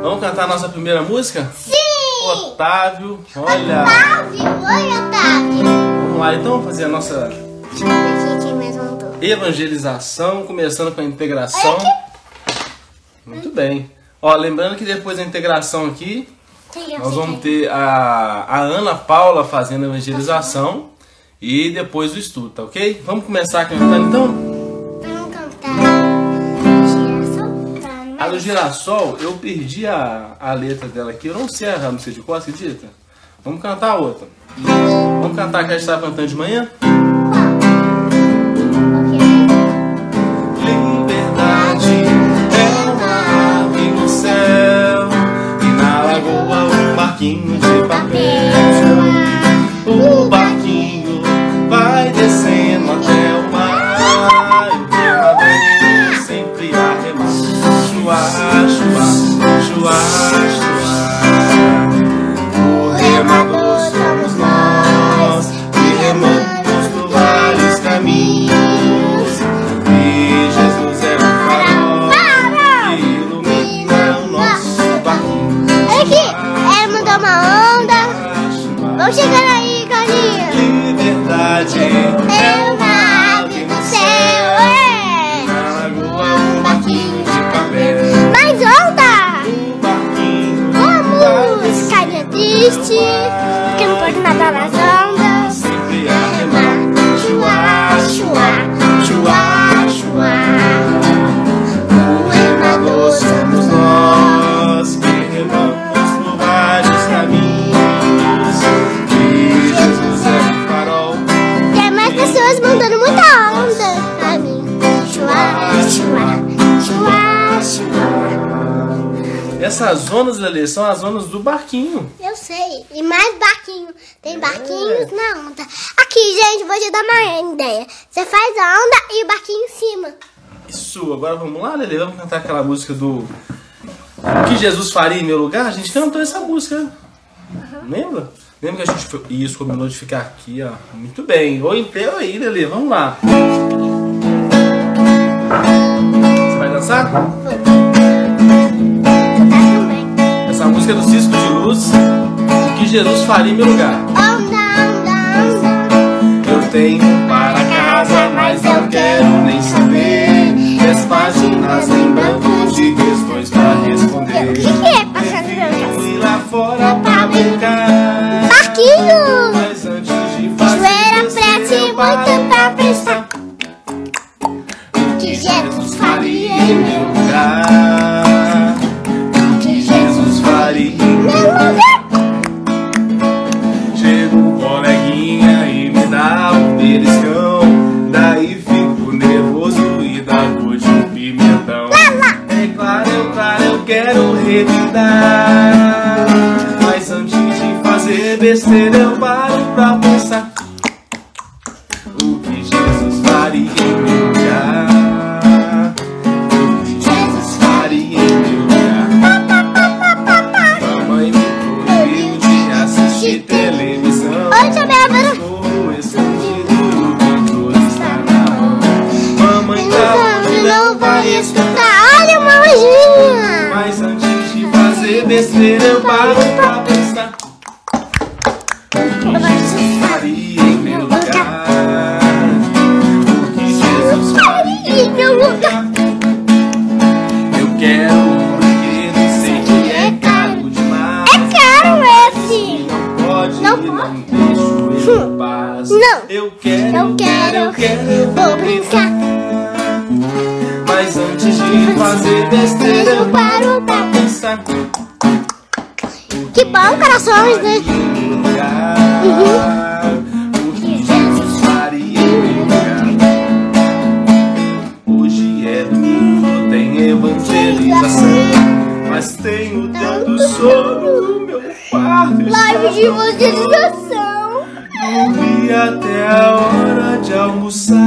Vamos cantar a nossa primeira música? Sim! Otávio, olha. Otávio, oi Otávio. Vamos lá então fazer a nossa Deixa eu ver quem mais mandou. evangelização, começando com a integração. Muito bem. Ó, lembrando que depois da integração aqui, nós vamos ter a Ana Paula fazendo a evangelização e depois o estudo, tá ok? Vamos começar cantando então? Vamos cantar Girassol. A do Girassol, eu perdi a letra dela aqui, eu não sei a música de qual, acredita? Vamos cantar a outra. Vamos cantar que a gente estava cantando de manhã? Liberdade é uma ave no céu e na lagoa um barquinho de papel. O barquinho vai descendo até o mar e o remador sempre a remar. Chua, chua, chua, chua. O remador somos nós que remamos por vários caminhos. E Jesus é o farol que ilumina o nosso barquinho. Olha aqui, mandou uma onda. Vamos chegar aí, Carlinhos. Liberdade É uma ave no céu, na lagoa um barquinho de papel. Mais onda! O barquinho Vamos! Carinha triste, que não pode nadar nas ondas. sempre a remar. Chua, chua, chua, chua. O remador Somos nós que remamos por vários caminhos. E Jesus é o farol. Tem mais pessoas mandando muita onda pra mim. Chua, chua, chua, chua. Essas zonas, Lelê, são as zonas do barquinho. Eu sei. E mais barquinho. Tem barquinhos na onda. Aqui, gente, vou te dar uma ideia. Você faz a onda e o barquinho em cima. Isso, agora vamos lá, Lelê, vamos cantar aquela música do O que Jesus faria em meu lugar? A gente cantou essa música, lembra? Lembra que a gente isso combinou de ficar aqui, ó. Muito bem, ou inteiro aí, Lelê, vamos lá. Você vai dançar? Tá também. Essa música é do Cisco de Luz. O que Jesus faria em meu lugar? Onda, onda, onda. Eu tenho para casa, mas não quero nem saber. 10 páginas em branco de questões para responder. O que é passando brancas? Fui lá fora pra brincar. Barquinho! Mas antes de fazer Joelha, besteira, prece eu muito paro pra pensar. o que Jesus faria em meu lugar. O que Jesus faria em meu lugar. Chega um coleguinha e me dá um beliscão. Daí fico nervoso e dá cor de um pimentão. É claro, eu quero revidar. Mas antes de fazer besteira eu paro pra pensar. O que Jesus faria em meu lugar. O que Jesus faria em meu lugar. Mamãe me proibiu de assistir televisão. Oi, tia Bárbara. Estou escondido, o controle está na mão. Mamãe Não vai escutar. Olha uma anjinha. mas antes de fazer besteira eu paro pra pensar. O que Jesus faria em meu lugar. O que Jesus faria em meu lugar. Eu quero um brinquedo, sei que é caro demais. É caro esse. Não pode, Não não deixo ele em paz. Não. Eu quero, Eu vou brincar. Mas antes de fazer besteira eu paro pra pensar. Que bom, corações, né? O que Jesus faria em meu lugar. Hoje é domingo, tem evangelização, mas tenho tanto sono no meu quarto. Live de evangelização. Dormi até a hora de almoçar.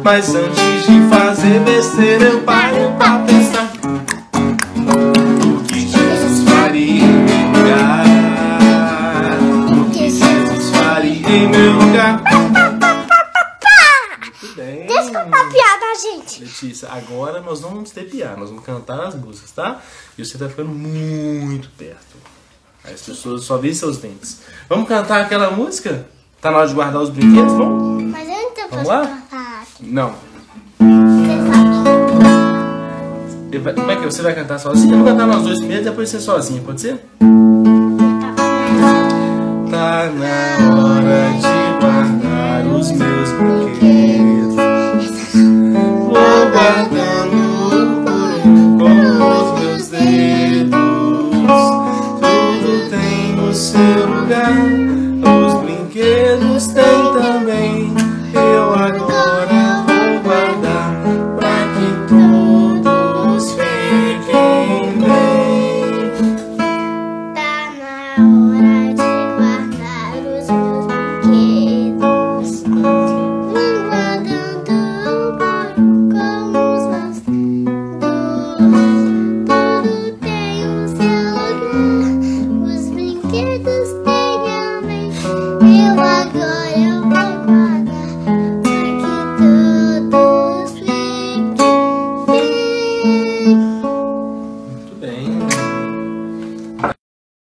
Mas antes de fazer besteira eu paro pra pensar. O que Jesus faria em meu lugar. O que Jesus faria em meu lugar. Muito bem. Deixa eu contar a piada gente. Letícia, agora nós não vamos ter piar, nós vamos cantar as músicas, tá? E você tá ficando muito perto. Aí as pessoas só veem seus dentes. Vamos cantar aquela música? Tá na hora de guardar os brinquedos, vamos? Mas eu não tenho Vamos pra lá? cantar aqui. Não. Você sabe. Como é que você vai cantar sozinha? Eu vou cantar nós dois primeiro e depois você sozinha, pode ser? Tá na hora de guardar os meus brinquedos. Vou guardando com os meus dedos. Tudo tem o seu lugar. Os brinquedos têm também. Eu agora vou guardar pra que todos fiquem bem. Tá na hora de guardar os meus brinquedos. Vim guardando como os meus dedos. Tudo tem o seu lugar. Os brinquedos têm também. Eu agora vou guardar pra que todos fiquem bem. Muito bem.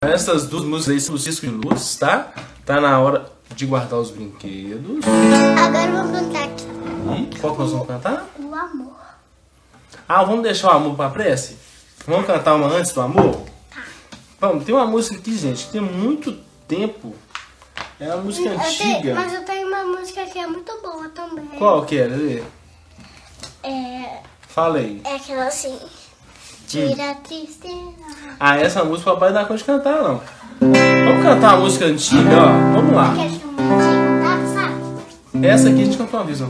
Essas duas músicas aí são o Cisco de Luz, tá? Tá na hora de guardar os brinquedos. Agora vamos cantar aqui. E qual que nós vamos cantar? O amor. Ah, vamos deixar o amor pra prece? Vamos cantar uma antes do amor? Vamos, tem uma música aqui, gente, que tem muito tempo. É uma música antiga. Mas eu tenho uma música que é muito boa também. Qual que é, Lelê? É Fala aí. aquela assim. Tira a tristeza. Ah, essa música o papai não dá conta de cantar, não. Vamos cantar uma música antiga, ó. Vamos lá. Quer que eu cantar, sabe? Essa aqui a gente cantou uma vez, ó.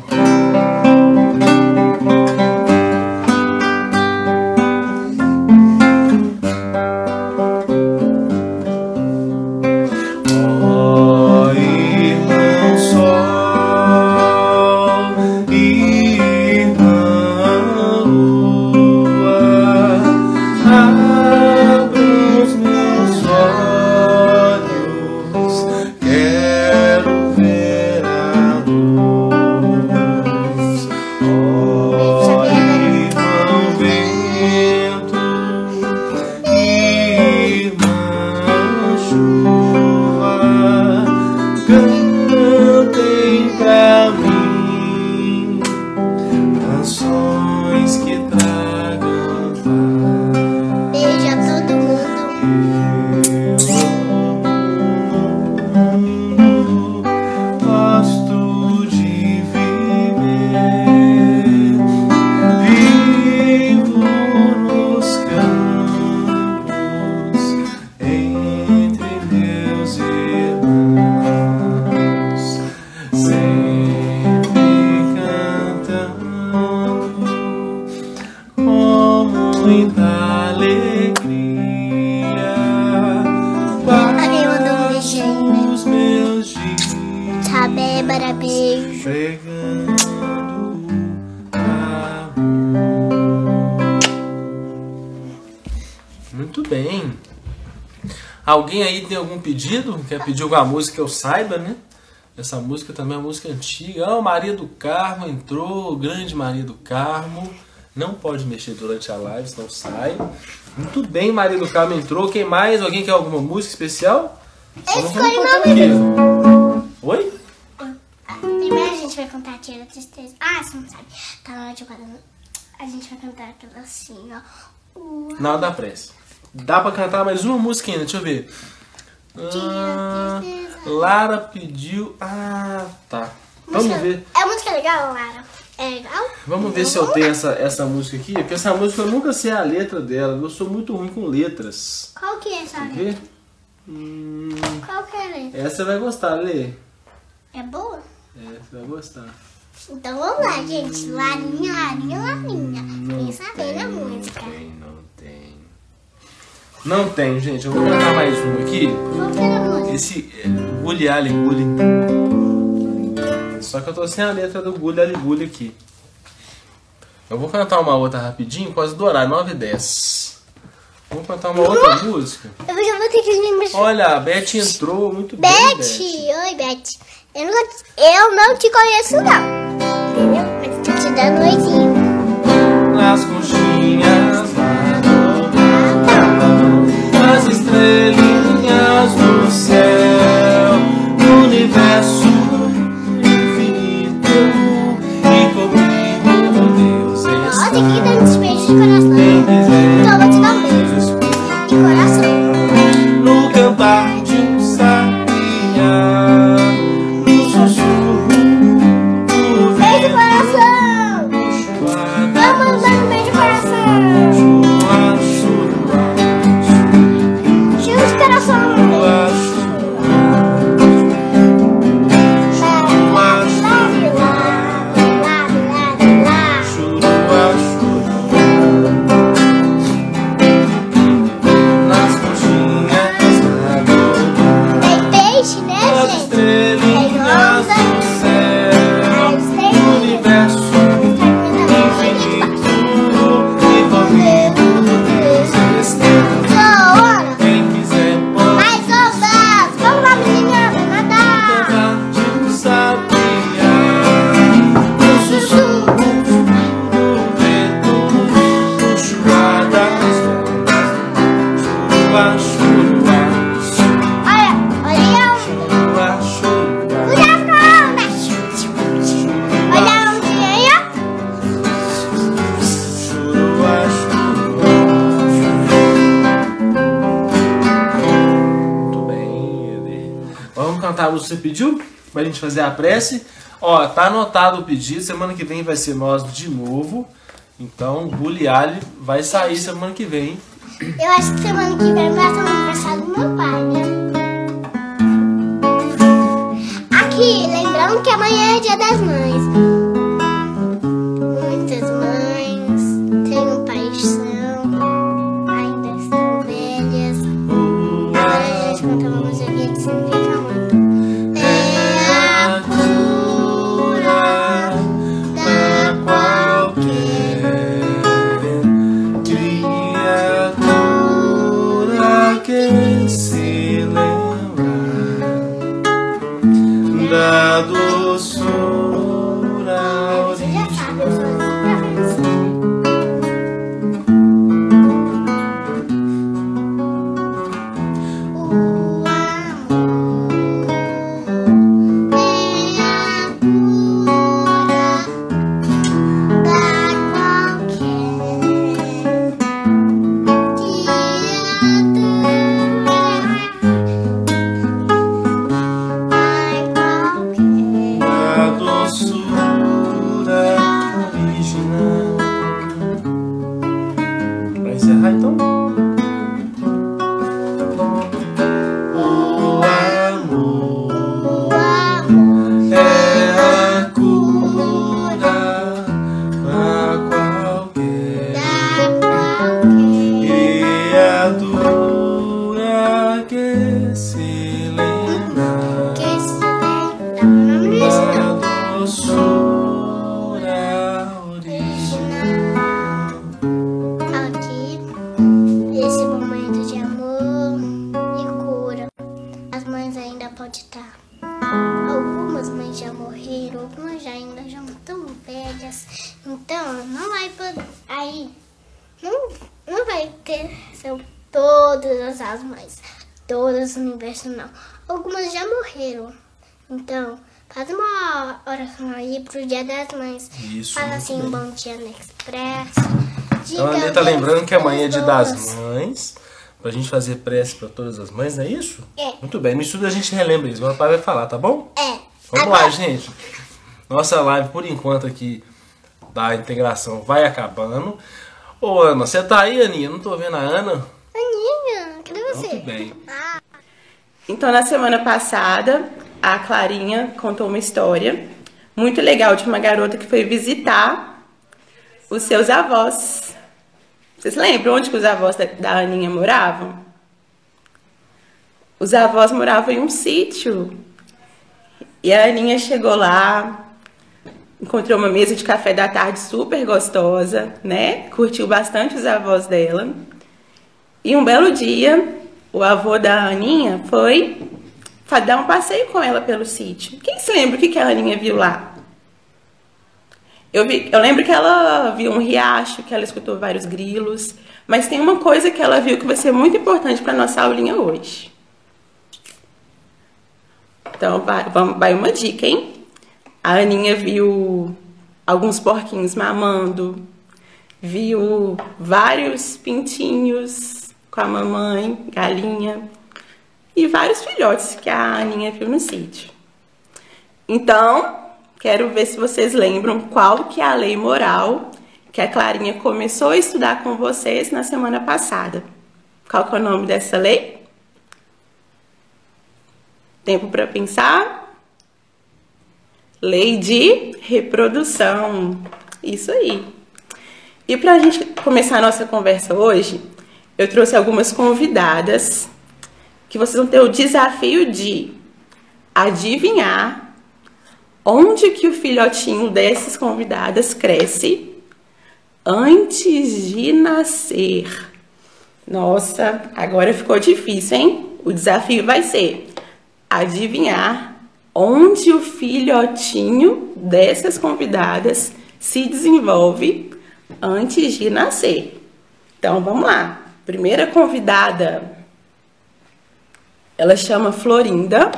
Ó, irmão sol, irmã lua, abra os meus olhos, quero ver a luz. Ó, irmão vento, irmã chuva, cantem pra mim canções que tragam paz. Beijo a todo mundo. Eu gosto de viver, vivo nos campos entre meus irmãos, sempre cantando com muita alegria. Alguém mandou um beijinho, né? Os meus dias Sabe, para beijo. pregando amor. Muito bem. Alguém aí tem algum pedido? Quer pedir alguma música que eu saiba, né? Essa música também é uma música antiga. Ah, Maria do Carmo entrou, grande Maria do Carmo. Não pode mexer durante a live, senão sai. Muito bem, Maria do Carmo entrou. Quem mais? Alguém quer alguma música especial? Eu Vamos escolhi cantar uma aqui. Oi? Primeiro a gente vai cantar Tira a Tristeza. Ah, você não sabe. Tá na hora de guardar. A gente vai cantar aquela assim, ó. Na hora da prece. Dá pra cantar mais uma música ainda, deixa eu ver. Ah, Lara pediu. Ah, tá. Vamos ver. É música legal, Lara? É legal? Vamos ver se eu tenho essa música aqui. Porque essa música eu nunca sei a letra dela. Eu sou muito ruim com letras. Qual que é essa Quer letra? ver? Qual que é a letra? Essa você vai gostar, Lê. É boa? Essa vai gostar. Então vamos lá, gente. Larinha, larinha, larinha. Quem saber a música? Não tem. Não tem, gente. Eu vou cantar mais uma aqui. Qual que é a música? Esse Gulli Ali Gulli. Só que eu tô sem a letra do Gulli Ali Gulli aqui. Eu vou cantar uma outra rapidinho, quase do horário, 9h10. Vamos cantar uma outra música. Eu já vou ter que lembrar. Olha, a Beth entrou muito bem, Beth! Beth. Oi, Beth. Eu não te conheço, não. Entendeu? Mas tô te da noitinha. Nas conchinhas lá do mar, as estrelinhas do céu, no universo infinito, e comigo Deus está. Nossa, que tantos beijos de coração. Então eu vou te dar um beijo de coração. No cantar de um sabiá, no sussurro do Beijo de vento, coração. Vamos dar um beijo de coração. Cheio de coração. Você pediu pra gente fazer a prece. Ó, tá anotado o pedido. Semana que vem vai ser nós de novo. Então, o Buliali vai sair semana que vem. Eu acho que semana que vem vai ser o aniversário do meu pai, né? Aqui, lembrando que amanhã é Dia das Mães. Muitas mães têm um paixão, ainda estão velhas. Agora a gente canta uma música que significa muito. Da doçura original. Pra encerrar então. O amor é a cura pra qualquer criatura que se lembra da doçura original. Aqui, esse momento de amor e cura. As mães ainda podem estar. Algumas mães já morreram, algumas já ainda já estão velhas. Então, não vai poder. Aí, não vai ter são todas as mães. Todas no universo não. Algumas já morreram. Então, faz uma oração aí pro Dia das Mães. Isso. Fala assim, um bom dia no Express. Então a Anitta tá lembrando que amanhã é Dia das Mães. Pra gente fazer prece pra todas as mães, não é isso? É. Muito bem, no estudo a gente relembra isso. Agora o pai vai falar, tá bom? É. Vamos lá, gente. Nossa live, por enquanto, aqui da integração vai acabando. Ô, Ana, você tá aí, Aninha? Não tô vendo a Ana. Aninha, cadê você? Muito bem. Então, na semana passada, a Clarinha contou uma história muito legal de uma garota que foi visitar os seus avós. Vocês lembram onde que os avós da Aninha moravam? Os avós moravam em um sítio. E a Aninha chegou lá, encontrou uma mesa de café da tarde super gostosa, né? Curtiu bastante os avós dela. E um belo dia, o avô da Aninha foi dar um passeio com ela pelo sítio. Quem se lembra o que a Aninha viu lá? Eu lembro que ela viu um riacho, que ela escutou vários grilos, mas tem uma coisa que ela viu que vai ser muito importante para nossa aulinha hoje. Então, vai uma dica, hein? A Aninha viu alguns porquinhos mamando, viu vários pintinhos com a mamãe, galinha, e vários filhotes que a Aninha viu no sítio. Então, quero ver se vocês lembram qual que é a lei moral que a Clarinha começou a estudar com vocês na semana passada. Qual que é o nome dessa lei? Tempo para pensar? Lei de reprodução. Isso aí. E para a gente começar a nossa conversa hoje, eu trouxe algumas convidadas que vocês vão ter o desafio de adivinhar onde que o filhotinho dessas convidadas cresce antes de nascer. Nossa, agora ficou difícil, hein? O desafio vai ser adivinhar onde o filhotinho dessas convidadas se desenvolve antes de nascer. Então, vamos lá. Primeira convidada, ela chama Florinda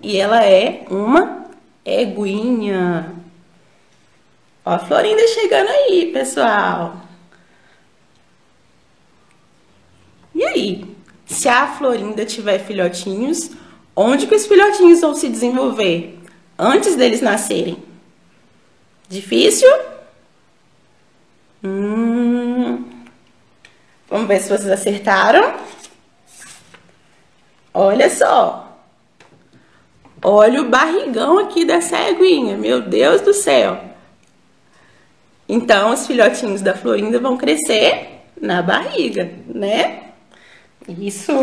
e ela é uma eguinha. Ó, a Florinda chegando aí, pessoal. E aí? Se a Florinda tiver filhotinhos, onde que os filhotinhos vão se desenvolver antes deles nascerem? Difícil? Vamos ver se vocês acertaram. Olha só. Olha o barrigão aqui dessa eguinha. Meu Deus do céu. Então, os filhotinhos da Florinda vão crescer na barriga, né? Isso.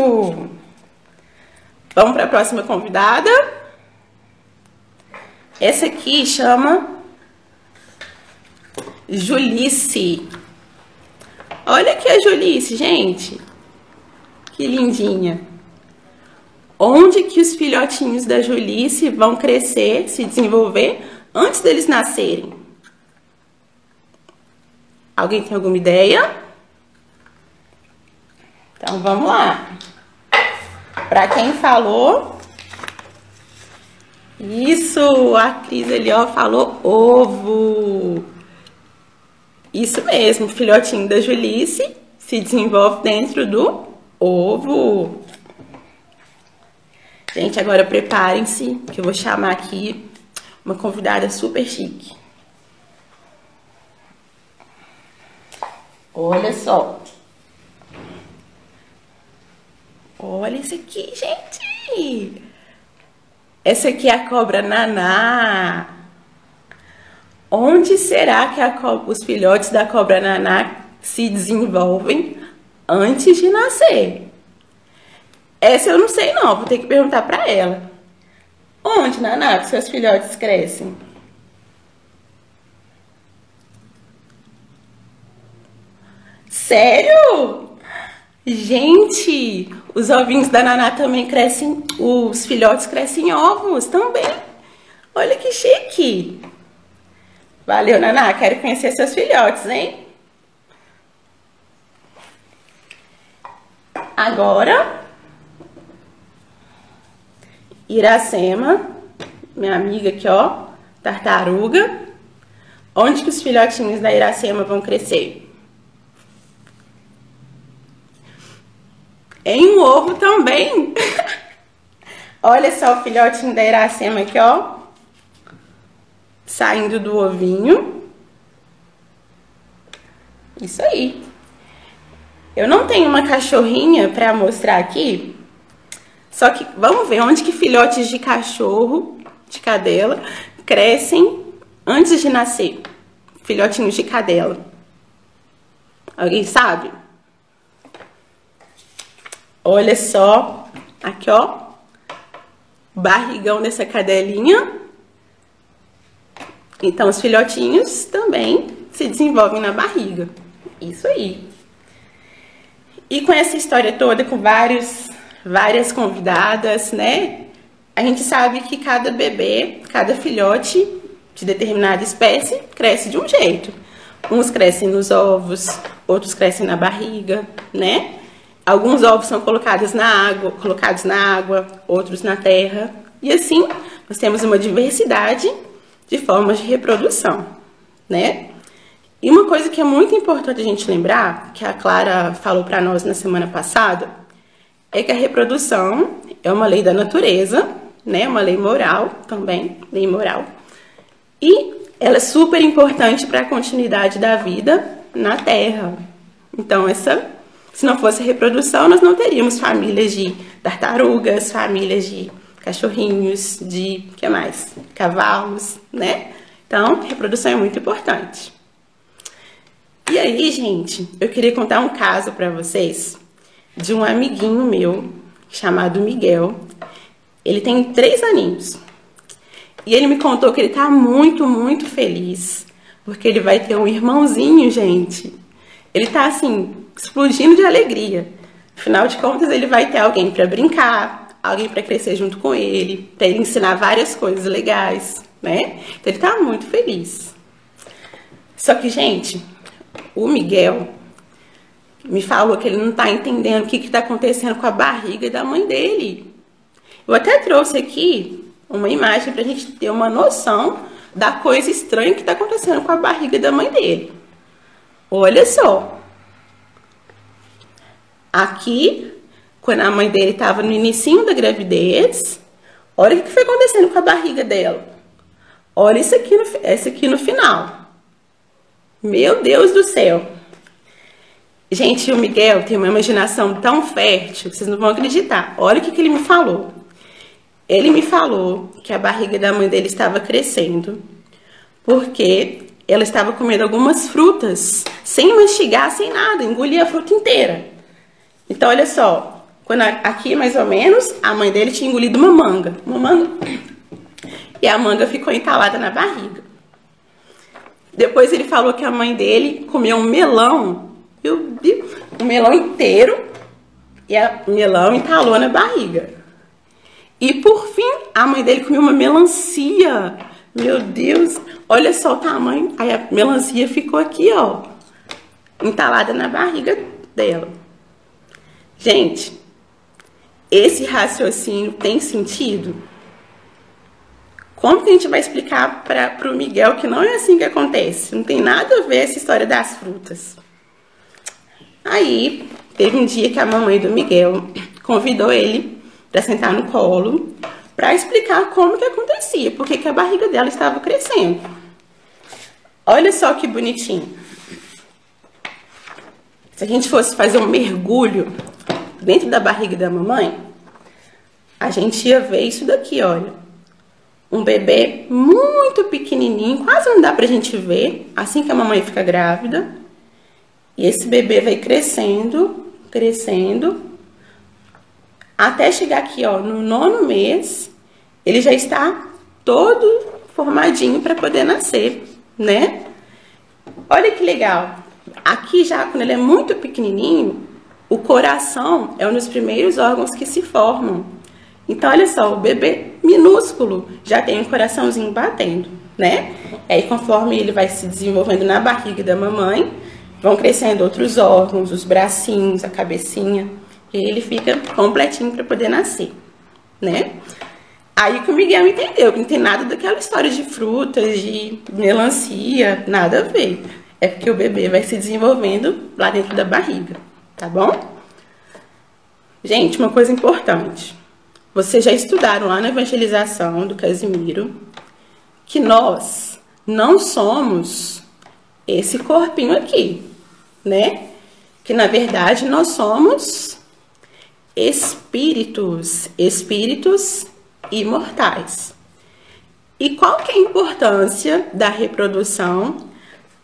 Vamos para a próxima convidada. Essa aqui chama Julice. Olha aqui a Julice, gente. Que lindinha. Onde que os filhotinhos da Julice vão crescer, se desenvolver antes deles nascerem? Alguém tem alguma ideia? Então, vamos lá. Para quem falou, isso, a Cris ali, ó, falou ovo. Isso mesmo, o filhotinho da Julice se desenvolve dentro do ovo. Gente, agora preparem-se, que eu vou chamar aqui uma convidada super chique. Olha só. Olha isso aqui, gente. Essa aqui é a cobra Naná. Onde será que os filhotes da cobra Naná se desenvolvem antes de nascer? Essa eu não sei não, vou ter que perguntar pra ela. Onde, Naná, que seus filhotes crescem? Sério? Gente, os ovinhos da Naná também crescem, os filhotes crescem em ovos também. Olha que chique. Valeu, Naná, quero conhecer seus filhotes, hein? Agora, Iracema, minha amiga aqui, ó, tartaruga. Onde que os filhotinhos da Iracema vão crescer? Em um ovo também. Olha só o filhotinho da Iracema aqui, ó. Saindo do ovinho. Isso aí. Eu não tenho uma cachorrinha pra mostrar aqui. Só que vamos ver onde que filhotes de cachorro, de cadela, crescem antes de nascer. Filhotinhos de cadela. Alguém sabe? Olha só, aqui ó, barrigão dessa cadelinha. Então os filhotinhos também se desenvolvem na barriga. Isso aí. E com essa história toda, com várias convidadas, né? A gente sabe que cada bebê, cada filhote de determinada espécie cresce de um jeito. Uns crescem nos ovos, outros crescem na barriga, né? Alguns ovos são colocados na água, outros na terra. E assim, nós temos uma diversidade de formas de reprodução, né? E uma coisa que é muito importante a gente lembrar, que a Clara falou para nós na semana passada, é que a reprodução é uma lei da natureza, né? Uma lei moral também, lei moral. E ela é super importante para a continuidade da vida na Terra. Então, se não fosse a reprodução, nós não teríamos famílias de tartarugas, famílias de cachorrinhos, que mais? Cavalos, né? Então, reprodução é muito importante. E aí, gente, eu queria contar um caso para vocês de um amiguinho meu chamado Miguel. Ele tem 3 aninhos. E ele me contou que ele tá muito, muito feliz, porque ele vai ter um irmãozinho, gente. Ele tá, assim, explodindo de alegria. Afinal de contas, ele vai ter alguém para brincar, alguém para crescer junto com ele, para ele ensinar várias coisas legais, né? Então, ele tá muito feliz. Só que, gente, o Miguel me falou que ele não tá entendendo o que tá acontecendo com a barriga da mãe dele. Eu até trouxe aqui uma imagem pra gente ter uma noção da coisa estranha que tá acontecendo com a barriga da mãe dele. Olha só. Aqui, quando a mãe dele estava no inicinho da gravidez, olha o que foi acontecendo com a barriga dela. Olha isso aqui no final. Meu Deus do céu. Gente, o Miguel tem uma imaginação tão fértil que vocês não vão acreditar. Olha o que ele me falou. Ele me falou que a barriga da mãe dele estava crescendo porque ela estava comendo algumas frutas sem mastigar, sem nada, engolia a fruta inteira. Então, olha só, aqui mais ou menos, a mãe dele tinha engolido uma manga, e a manga ficou entalada na barriga. Depois ele falou que a mãe dele comeu um melão, um melão inteiro, e o melão entalou na barriga. E por fim, a mãe dele comeu uma melancia. Meu Deus, olha só o tamanho. Aí a melancia ficou aqui, ó, entalada na barriga dela. Gente, esse raciocínio tem sentido? Como que a gente vai explicar para o Miguel que não é assim que acontece? Não tem nada a ver essa história das frutas. Aí, teve um dia que a mamãe do Miguel convidou ele para sentar no colo, para explicar como que acontecia, porque que a barriga dela estava crescendo. Olha só que bonitinho. Se a gente fosse fazer um mergulho dentro da barriga da mamãe, a gente ia ver isso daqui, olha. Um bebê muito pequenininho, quase não dá pra gente ver, assim que a mamãe fica grávida. E esse bebê vai crescendo, crescendo, até chegar aqui, ó, no 9º mês, ele já está todo formadinho para poder nascer, né? Olha que legal. Aqui já, quando ele é muito pequenininho, o coração é um dos primeiros órgãos que se formam. Então, olha só, o bebê minúsculo já tem um coraçãozinho batendo, né? E aí, conforme ele vai se desenvolvendo na barriga da mamãe, vão crescendo outros órgãos, os bracinhos, a cabecinha. E ele fica completinho para poder nascer, né? Aí que o Miguel entendeu, que não tem nada daquela história de frutas, de melancia, nada a ver. É porque o bebê vai se desenvolvendo lá dentro da barriga, tá bom? Gente, uma coisa importante. Vocês já estudaram lá na evangelização do Casimiro que nós não somos esse corpinho aqui, né? Que na verdade nós somos espíritos imortais. E qual que é a importância da reprodução,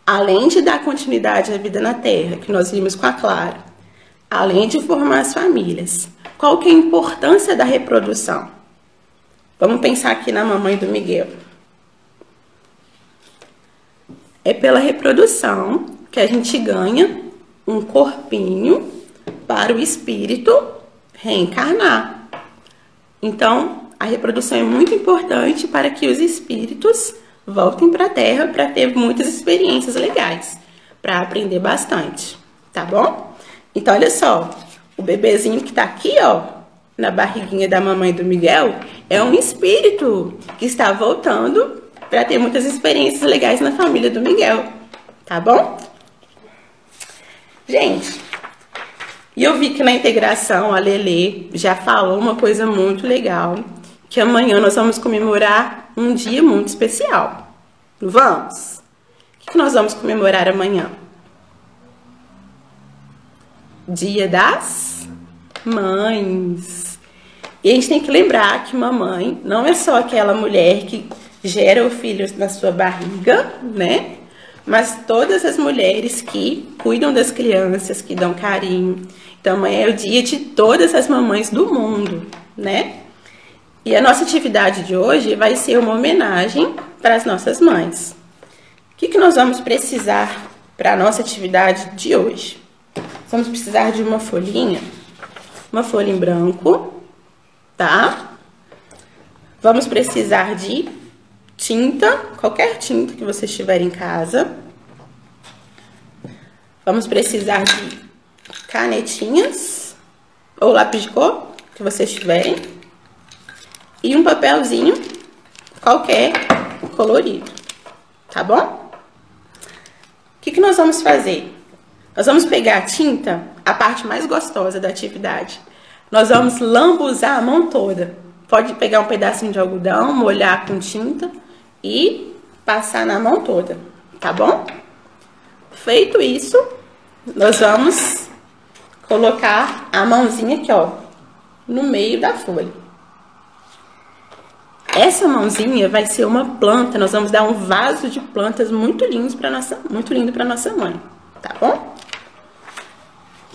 além de dar continuidade à vida na Terra, que nós vimos com a Clara, além de formar as famílias? Qual que é a importância da reprodução? Vamos pensar aqui na mamãe do Miguel. É pela reprodução que a gente ganha um corpinho para o espírito reencarnar. Então, a reprodução é muito importante para que os espíritos voltem para a Terra para ter muitas experiências legais, para aprender bastante, tá bom? Então, olha só, o bebezinho que tá aqui, ó, na barriguinha da mamãe do Miguel, é um espírito que está voltando para ter muitas experiências legais na família do Miguel, tá bom? Gente, e eu vi que na integração a Lelê já falou uma coisa muito legal, que amanhã nós vamos comemorar um dia muito especial. Vamos? O que nós vamos comemorar amanhã? Dia das Mães. E a gente tem que lembrar que mamãe não é só aquela mulher que gera o filho na sua barriga, né? Mas todas as mulheres que cuidam das crianças, que dão carinho. Então, amanhã é o dia de todas as mamães do mundo, né? E a nossa atividade de hoje vai ser uma homenagem para as nossas mães. O que nós vamos precisar para a nossa atividade de hoje? Vamos precisar de uma folha em branco, tá? Vamos precisar de tinta, qualquer tinta que você tiver em casa. Vamos precisar de canetinhas ou lápis de cor, que vocês tiverem. E um papelzinho qualquer colorido, tá bom? O que nós vamos fazer? Nós vamos pegar a tinta, a parte mais gostosa da atividade. Nós vamos lambuzar a mão toda. Pode pegar um pedacinho de algodão, molhar com tinta e passar na mão toda, tá bom? Feito isso, nós vamos colocar a mãozinha aqui, ó, no meio da folha. Essa mãozinha vai ser uma planta, nós vamos dar um vaso de plantas muito lindo para nossa mãe, tá bom?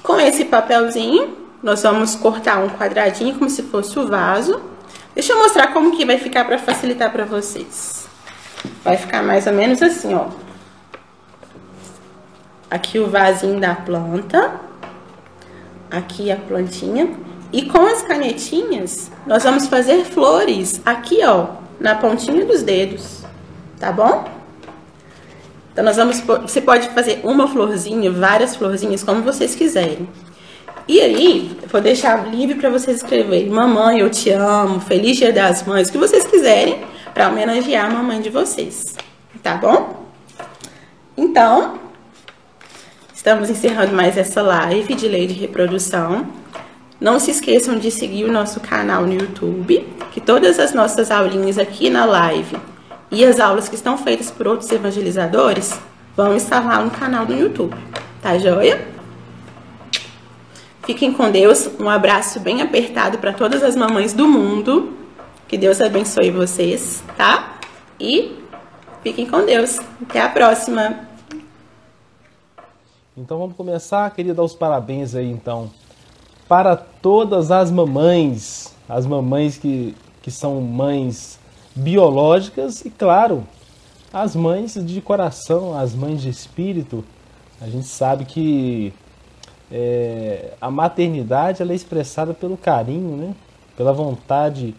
Com esse papelzinho, nós vamos cortar um quadradinho como se fosse o vaso. Deixa eu mostrar como que vai ficar para facilitar para vocês. Vai ficar mais ou menos assim, ó. Aqui o vasinho da planta. Aqui a plantinha. E com as canetinhas, nós vamos fazer flores aqui, ó, na pontinha dos dedos, tá bom? Então, você pode fazer uma florzinha, várias florzinhas, como vocês quiserem. E aí, eu vou deixar livre para vocês escreverem: mamãe, eu te amo, feliz dia das mães, o que vocês quiserem, para homenagear a mamãe de vocês, tá bom? Então, estamos encerrando mais essa live de lei de reprodução. Não se esqueçam de seguir o nosso canal no YouTube, que todas as nossas aulinhas aqui na live e as aulas que estão feitas por outros evangelizadores vão estar lá no canal do YouTube, tá joia? Fiquem com Deus, um abraço bem apertado para todas as mamães do mundo, que Deus abençoe vocês, tá? E fiquem com Deus, até a próxima! Então vamos começar, queria dar os parabéns aí então para todas as mamães que são mães biológicas e, claro, as mães de coração, as mães de espírito. A gente sabe que a maternidade ela é expressada pelo carinho, né? Pela vontade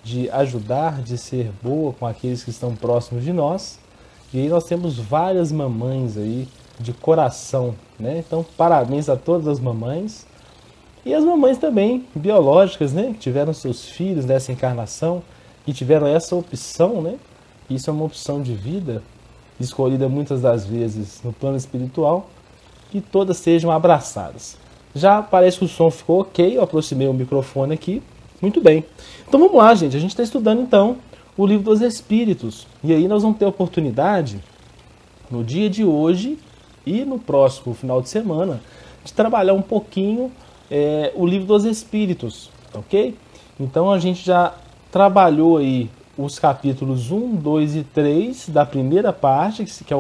de ajudar, de ser boa com aqueles que estão próximos de nós. E aí nós temos várias mamães aí de coração, né? Então, parabéns a todas as mamães. E as mamães também biológicas, né? Que tiveram seus filhos nessa encarnação, que tiveram essa opção, né? Isso é uma opção de vida, escolhida muitas das vezes no plano espiritual, que todas sejam abraçadas. Já parece que o som ficou ok, eu aproximei o microfone aqui. Muito bem. Então vamos lá, gente. A gente está estudando então o Livro dos Espíritos. E aí nós vamos ter a oportunidade, no dia de hoje e no próximo final de semana, de trabalhar um pouquinho o Livro dos Espíritos, ok? Então a gente já trabalhou aí os capítulos 1, 2 e 3 da primeira parte, que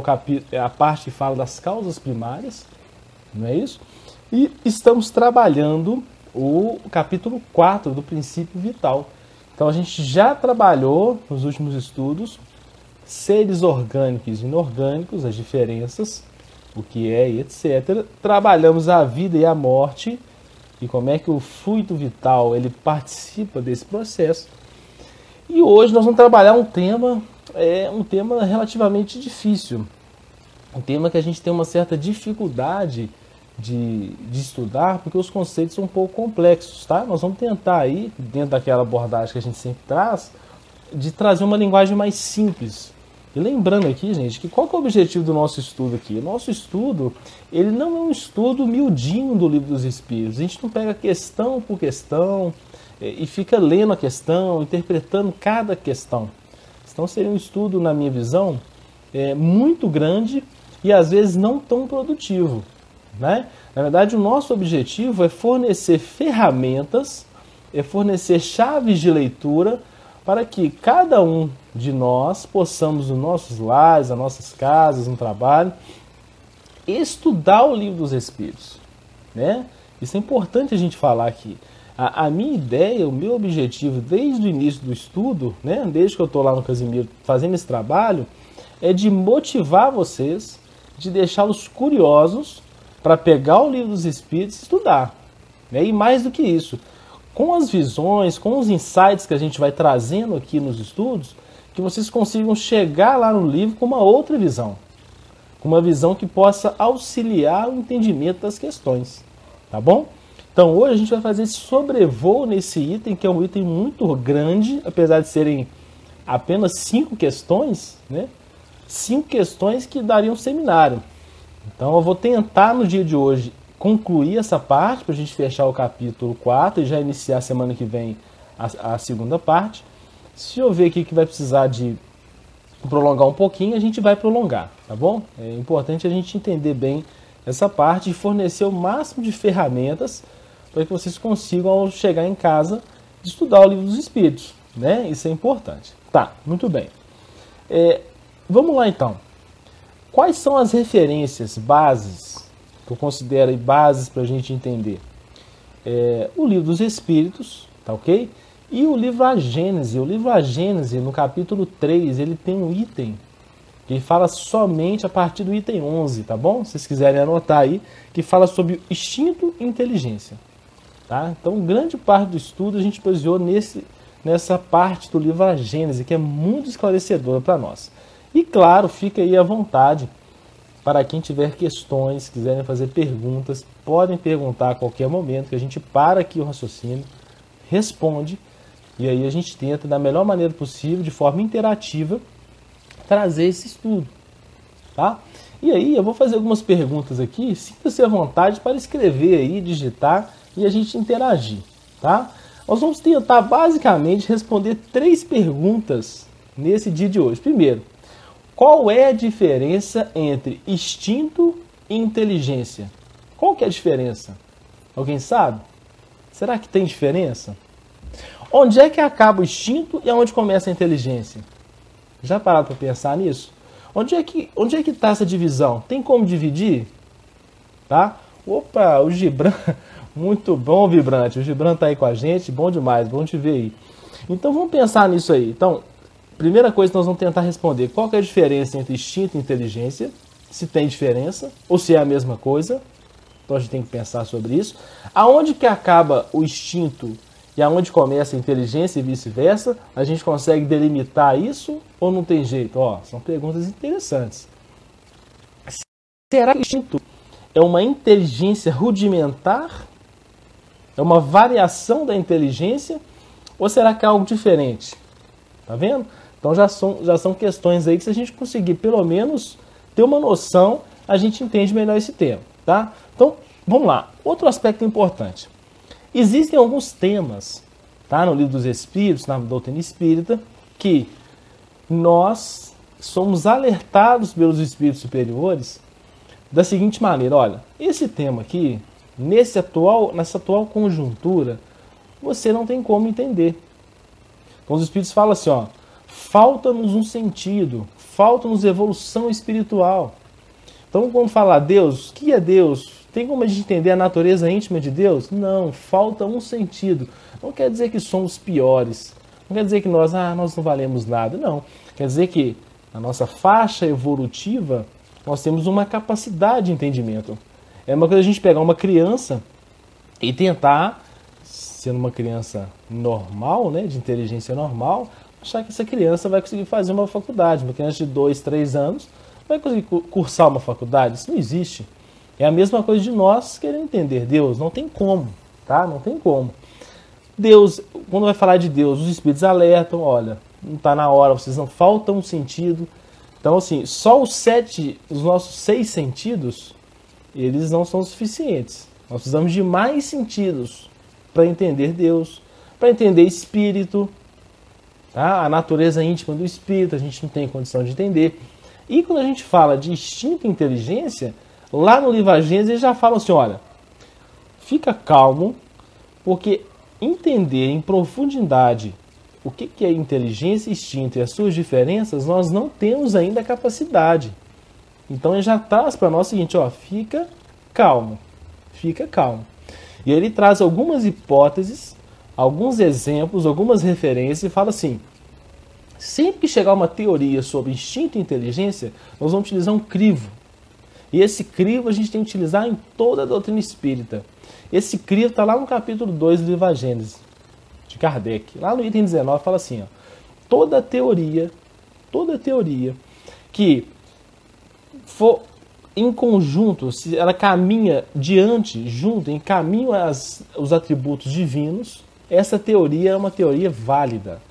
é a parte que fala das causas primárias, não é isso? E estamos trabalhando o capítulo 4 do princípio vital. Então a gente já trabalhou nos últimos estudos seres orgânicos e inorgânicos, as diferenças, o que é e etc. Trabalhamos a vida e a morte e como é que o fluido vital ele participa desse processo. E hoje nós vamos trabalhar um tema é um tema relativamente difícil. Um tema que a gente tem uma certa dificuldade de estudar, porque os conceitos são um pouco complexos, tá? Nós vamos tentar aí, dentro daquela abordagem que a gente sempre traz, de trazer uma linguagem mais simples. E lembrando aqui, gente, que qual que é o objetivo do nosso estudo aqui? O nosso estudo, ele não é um estudo miudinho do Livro dos Espíritos. A gente não pega questão por questão e fica lendo a questão, interpretando cada questão. Então seria um estudo, na minha visão, muito grande e às vezes não tão produtivo, né? Na verdade, o nosso objetivo é fornecer ferramentas, é fornecer chaves de leitura para que cada um de nós possamos, nos nossos lares, nas nossas casas, no trabalho, estudar o Livro dos Espíritos, né? Isso é importante a gente falar aqui. A minha ideia, o meu objetivo desde o início do estudo, né, desde que eu estou lá no Casimiro fazendo esse trabalho, é de motivar vocês, de deixá-los curiosos para pegar o Livro dos Espíritos e estudar, né? E mais do que isso, com as visões, com os insights que a gente vai trazendo aqui nos estudos, que vocês consigam chegar lá no livro com uma outra visão, com uma visão que possa auxiliar o entendimento das questões, tá bom? Então hoje a gente vai fazer esse sobrevoo nesse item, que é um item muito grande, apesar de serem apenas 5 questões, né? 5 questões que dariam um seminário. Então eu vou tentar no dia de hoje concluir essa parte, para a gente fechar o capítulo 4 e já iniciar semana que vem a segunda parte. Se eu ver aqui que vai precisar de prolongar um pouquinho, a gente vai prolongar, tá bom? É importante a gente entender bem essa parte e fornecer o máximo de ferramentas para que vocês consigam, ao chegar em casa, estudar o Livro dos Espíritos, né? Isso é importante. Tá, muito bem. Vamos lá então. Quais são as referências, bases, que eu considero aí bases para a gente entender? O Livro dos Espíritos, tá ok? E o livro A Gênese. O livro A Gênese, no capítulo 3, ele tem um item que fala somente a partir do item 11, tá bom? Se vocês quiserem anotar aí, que fala sobre instinto e inteligência. Tá? Então, grande parte do estudo a gente baseou nessa parte do livro A Gênese, que é muito esclarecedora para nós. E claro, fica aí à vontade para quem tiver questões, quiserem fazer perguntas, podem perguntar a qualquer momento, que a gente para aqui o raciocínio, responde, e aí a gente tenta, da melhor maneira possível, de forma interativa, trazer esse estudo. Tá? E aí eu vou fazer algumas perguntas aqui, sinta-se à vontade para escrever aí, digitar e a gente interagir. Tá? Nós vamos tentar basicamente responder 3 perguntas nesse dia de hoje. Primeiro, qual é a diferença entre instinto e inteligência? Qual que é a diferença? Alguém sabe? Será que tem diferença? Onde é que acaba o instinto e onde começa a inteligência? Já pararam para pensar nisso? Onde é que está essa divisão? Tem como dividir? Tá? Opa, o Gibran, muito bom, Vibrante. O Gibran está aí com a gente, bom demais, bom te ver aí. Então vamos pensar nisso aí. Então, primeira coisa que nós vamos tentar responder, qual que é a diferença entre instinto e inteligência? Se tem diferença, ou se é a mesma coisa. Então a gente tem que pensar sobre isso. Aonde que acaba o instinto e aonde começa a inteligência e vice-versa? A gente consegue delimitar isso ou não tem jeito? São perguntas interessantes. Será que o instinto é uma inteligência rudimentar? É uma variação da inteligência? Ou será que é algo diferente? Tá vendo? Então já são questões aí que, se a gente conseguir pelo menos ter uma noção, a gente entende melhor esse tema. Tá? Então, vamos lá. Outro aspecto importante. Existem alguns temas, tá, no Livro dos Espíritos, na doutrina espírita, que nós somos alertados pelos espíritos superiores da seguinte maneira: olha, esse tema aqui, nessa atual conjuntura, você não tem como entender. Então os espíritos falam assim, falta-nos um sentido, falta-nos evolução espiritual. Então, quando falar Deus, o que é Deus? Tem como a gente entender a natureza íntima de Deus? Não, falta um sentido. Não quer dizer que somos piores. Não quer dizer que nós não valemos nada. Não. Quer dizer que na nossa faixa evolutiva, nós temos uma capacidade de entendimento. É uma coisa a gente pegar uma criança e tentar, sendo uma criança normal, né, de inteligência normal, achar que essa criança vai conseguir fazer uma faculdade. Uma criança de 2, 3 anos vai conseguir cursar uma faculdade. Isso não existe. É a mesma coisa de nós querer entender Deus. Não tem como, tá? Não tem como. Deus, quando vai falar de Deus, os espíritos alertam, olha, não está na hora, vocês não faltam um sentido. Então, assim, só os nossos 6 sentidos, eles não são suficientes. Nós precisamos de mais sentidos para entender Deus, para entender espírito, tá? A natureza íntima do espírito, a gente não tem condição de entender. E quando a gente fala de instinto e inteligência, lá no livro A Gênesis eles já falam assim, olha, fica calmo, porque entender em profundidade o que é inteligência, instinto e as suas diferenças, nós não temos ainda a capacidade. Então ele já traz para nós o seguinte, ó, fica calmo, fica calmo. E ele traz algumas hipóteses, alguns exemplos, algumas referências e fala assim, sempre que chegar uma teoria sobre instinto e inteligência, nós vamos utilizar um crivo. E esse crivo a gente tem que utilizar em toda a doutrina espírita. Esse crivo está lá no capítulo 2 do livro A Gênesis, de Kardec. Lá no item 19 fala assim, ó, toda teoria que for em conjunto, se ela caminha junto, em caminho os atributos divinos, essa teoria é uma teoria válida.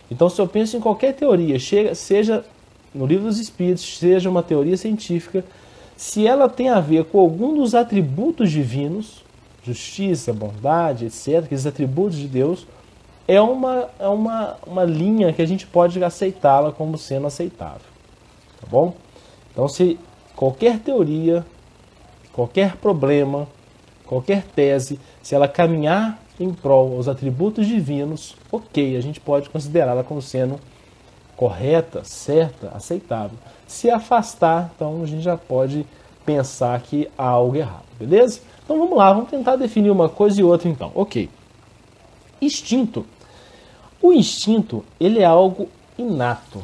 Então, se eu penso em qualquer teoria, seja no livro dos Espíritos, seja uma teoria científica, se ela tem a ver com algum dos atributos divinos, justiça, bondade, etc., aqueles atributos de Deus, é uma linha que a gente pode aceitá-la como sendo aceitável. Tá bom? Então, se qualquer teoria, qualquer problema, qualquer tese, se ela caminhar em prol aos atributos divinos, ok, a gente pode considerá-la como sendo correta, certa, aceitável. Se afastar, então a gente já pode pensar que há algo errado, beleza? Então vamos lá, vamos tentar definir uma coisa e outra então. Ok. Instinto. O instinto, ele é algo inato.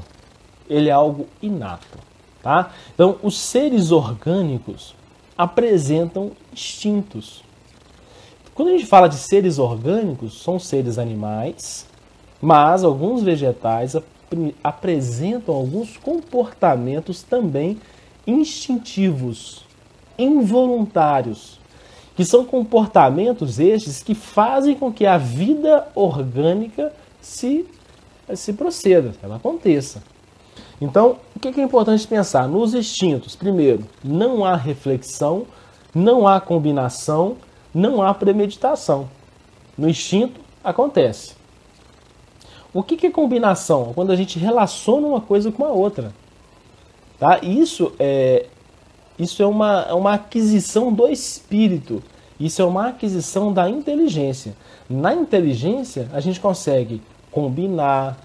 Ele é algo inato, tá? Então, os seres orgânicos apresentam instintos. Quando a gente fala de seres orgânicos, são seres animais, mas alguns vegetais apresentam alguns comportamentos também instintivos, involuntários, que são comportamentos estes que fazem com que a vida orgânica se proceda, ela aconteça. Então, o que é importante pensar? Nos instintos, primeiro, não há reflexão, não há combinação, não há premeditação. No instinto, acontece. O que é combinação? Quando a gente relaciona uma coisa com a outra. Tá? Isso é uma aquisição do espírito. Isso é uma aquisição da inteligência. Na inteligência, a gente consegue combinar,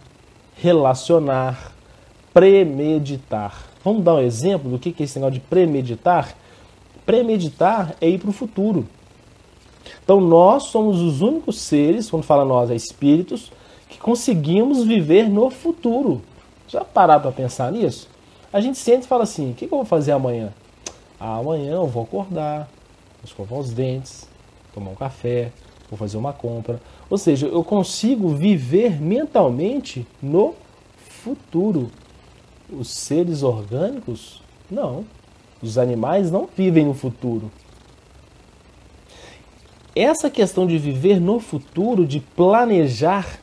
relacionar, premeditar. Vamos dar um exemplo do que é esse negócio de premeditar? Premeditar é ir para o futuro. Então, nós somos os únicos seres, quando fala nós, é espíritos, que conseguimos viver no futuro. Já pararam para pensar nisso? A gente sente e fala assim, o que eu vou fazer amanhã? Amanhã eu vou acordar, vou escovar os dentes, tomar um café, vou fazer uma compra. Ou seja, eu consigo viver mentalmente no futuro. Os seres orgânicos, não. Os animais não vivem no futuro. Essa questão de viver no futuro, de planejar,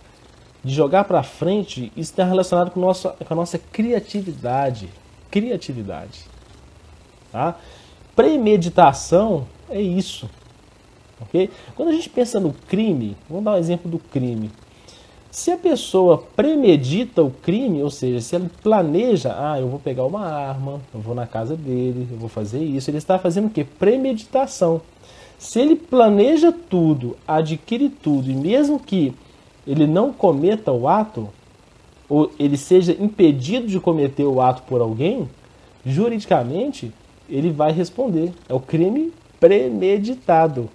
de jogar para frente, isso está relacionado com a nossa criatividade. Tá? Premeditação é isso. Okay? Quando a gente pensa no crime, vamos dar um exemplo do crime. Se a pessoa premedita o crime, ou seja, se ela planeja, eu vou pegar uma arma, eu vou na casa dele, eu vou fazer isso, ele está fazendo o quê? Premeditação. Se ele planeja tudo, adquire tudo, e mesmo que ele não cometa o ato, ou ele seja impedido de cometer o ato por alguém, juridicamente, ele vai responder. É o crime premeditado.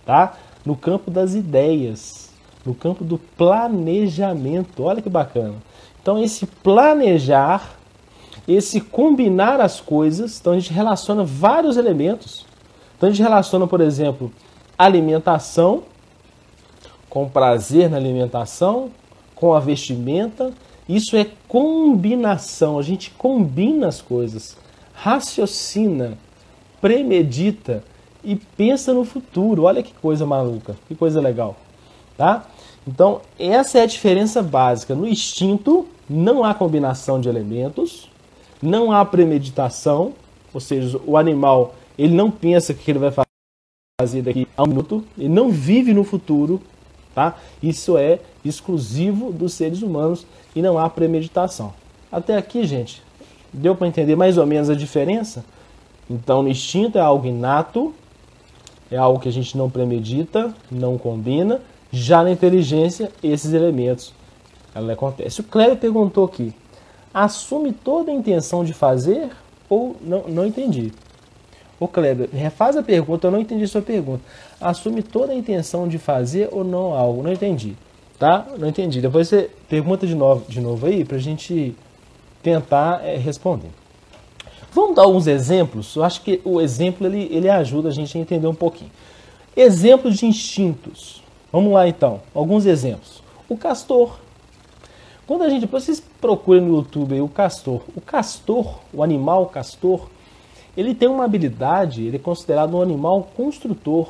Tá? No campo das ideias, no campo do planejamento. Olha que bacana. Então, esse planejar, esse combinar as coisas, então a gente relaciona vários elementos. Então, a gente relaciona, por exemplo, alimentação, com prazer na alimentação, com a vestimenta. Isso é combinação, a gente combina as coisas, raciocina, premedita e pensa no futuro. Olha que coisa maluca, que coisa legal, tá? Então, essa é a diferença básica. No instinto, não há combinação de elementos, não há premeditação, ou seja, o animal ele não pensa o que ele vai fazer daqui a um minuto, ele não vive no futuro, tá? Isso é exclusivo dos seres humanos e não há premeditação. Até aqui, gente, deu para entender mais ou menos a diferença? Então, no instinto é algo inato, é algo que a gente não premedita, não combina. Já na inteligência, esses elementos ela acontece. O Cléber perguntou aqui, assume toda a intenção de fazer ou não entendi? Ô Cléber, refaz a pergunta, eu não entendi sua pergunta. Assume toda a intenção de fazer ou não algo? Não entendi, tá? Não entendi. Depois você pergunta de novo aí pra gente tentar responder. Vamos dar alguns exemplos? Eu acho que o exemplo ele ajuda a gente a entender um pouquinho. Exemplos de instintos. Vamos lá então, alguns exemplos. O castor. Quando a gente, depois vocês procurem no YouTube aí o castor. O animal castor, ele tem uma habilidade, ele é considerado um animal construtor.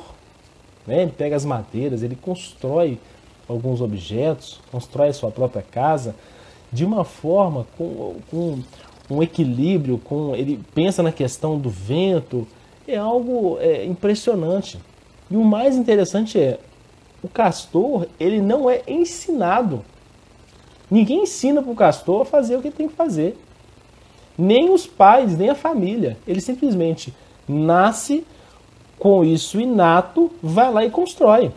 Né? Ele pega as madeiras, ele constrói alguns objetos, constrói a sua própria casa de uma forma com um equilíbrio, ele pensa na questão do vento. É algo impressionante. E o mais interessante é, o castor, ele não é ensinado. Ninguém ensina para o castor a fazer o que ele tem que fazer. Nem os pais, nem a família. Ele simplesmente nasce com isso inato, vai lá e constrói.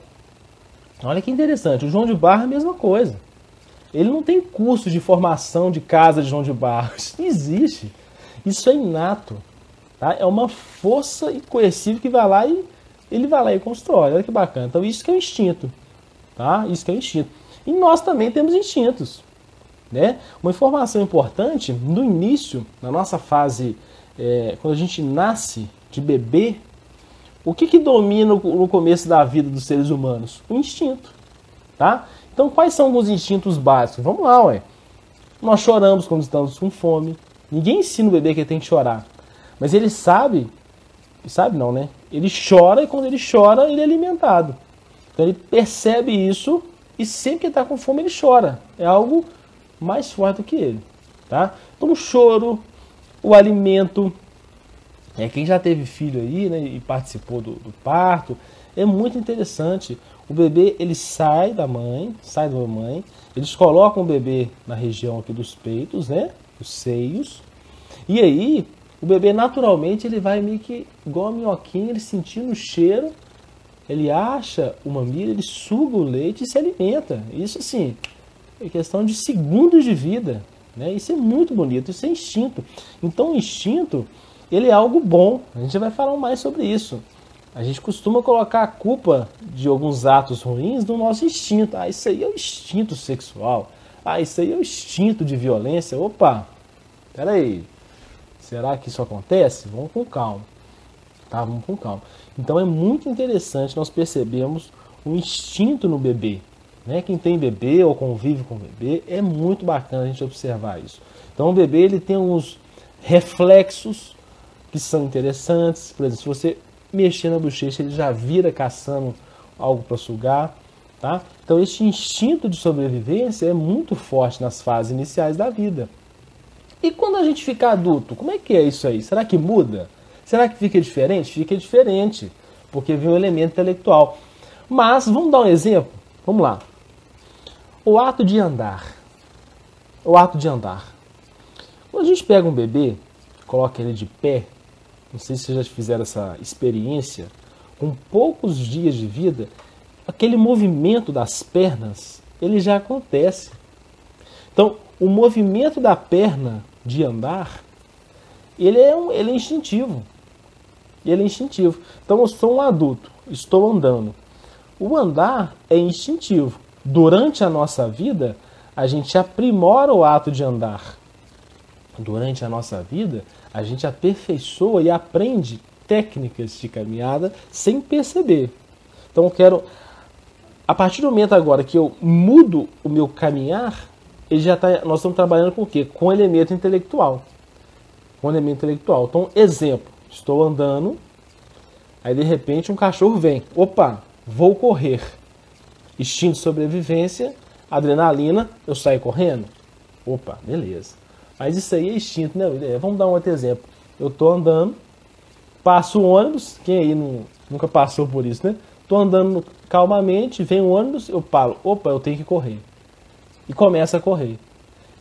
Olha que interessante. O João de Barro é a mesma coisa. Ele não tem curso de formação de casa de João de Barro. Isso não existe. Isso é inato. Tá? É uma força incoercível que vai lá e ele vai lá e constrói. Olha que bacana. Então isso que é o instinto. Tá? Isso que é o instinto. E nós também temos instintos. Né? Uma informação importante, no início, na nossa fase, quando a gente nasce de bebê, o que domina no começo da vida dos seres humanos? O instinto. Tá? Então quais são os instintos básicos? Vamos lá, ué. Nós choramos quando estamos com fome. Ninguém ensina o bebê que ele tem que chorar. Mas ele sabe não, né? Ele chora e quando ele chora, ele é alimentado. Então ele percebe isso e sempre que está com fome, ele chora. É algo mais forte do que ele. Tá? Então o choro, o alimento. Quem já teve filho aí, né, e participou do parto, é muito interessante. O bebê, ele sai da mamãe, eles colocam o bebê na região aqui dos peitos, né, os seios, e aí o bebê naturalmente ele vai meio que igual a minhoquinha, ele sentindo o cheiro, ele acha o mamilo, ele suga o leite e se alimenta. Isso assim, é questão de segundos de vida, né? Isso é muito bonito, isso é instinto. Então o instinto, ele é algo bom, a gente vai falar mais sobre isso. A gente costuma colocar a culpa de alguns atos ruins no nosso instinto. Ah, isso aí é o instinto sexual. Ah, isso aí é o instinto de violência. Opa, peraí, será que isso acontece? Vamos com calma. Tá, vamos com calma. Então é muito interessante nós percebemos o instinto no bebê. Né? Quem tem bebê ou convive com bebê, é muito bacana a gente observar isso. Então o bebê ele tem uns reflexos que são interessantes. Por exemplo, se você mexer na bochecha, ele já vira caçando algo para sugar. Tá? Então esse instinto de sobrevivência é muito forte nas fases iniciais da vida. E quando a gente fica adulto, como é que é isso aí? Será que muda? Será que fica diferente? Fica diferente, porque vem um elemento intelectual. Mas, vamos dar um exemplo? Vamos lá. O ato de andar. O ato de andar. Quando a gente pega um bebê, coloca ele de pé, não sei se vocês já fizeram essa experiência, com poucos dias de vida, aquele movimento das pernas, ele já acontece. Então, o movimento da perna de andar, ele é instintivo. Ele é instintivo. Então, eu sou um adulto, estou andando. O andar é instintivo. Durante a nossa vida, a gente aprimora o ato de andar. Durante a nossa vida, a gente aperfeiçoa e aprende técnicas de caminhada sem perceber. Então, eu quero a partir do momento agora que eu mudo o meu caminhar, nós estamos trabalhando com o quê? Com elemento intelectual. Com elemento intelectual. Então, exemplo, estou andando, aí de repente um cachorro vem. Opa, vou correr. Instinto de sobrevivência, adrenalina, eu saio correndo. Opa, beleza. Mas isso aí é instinto, né? Vamos dar um outro exemplo. Eu estou andando, passo o ônibus, quem aí nunca passou por isso, né? Estou andando calmamente, vem o ônibus, eu paro. Opa, eu tenho que correr. E começa a correr.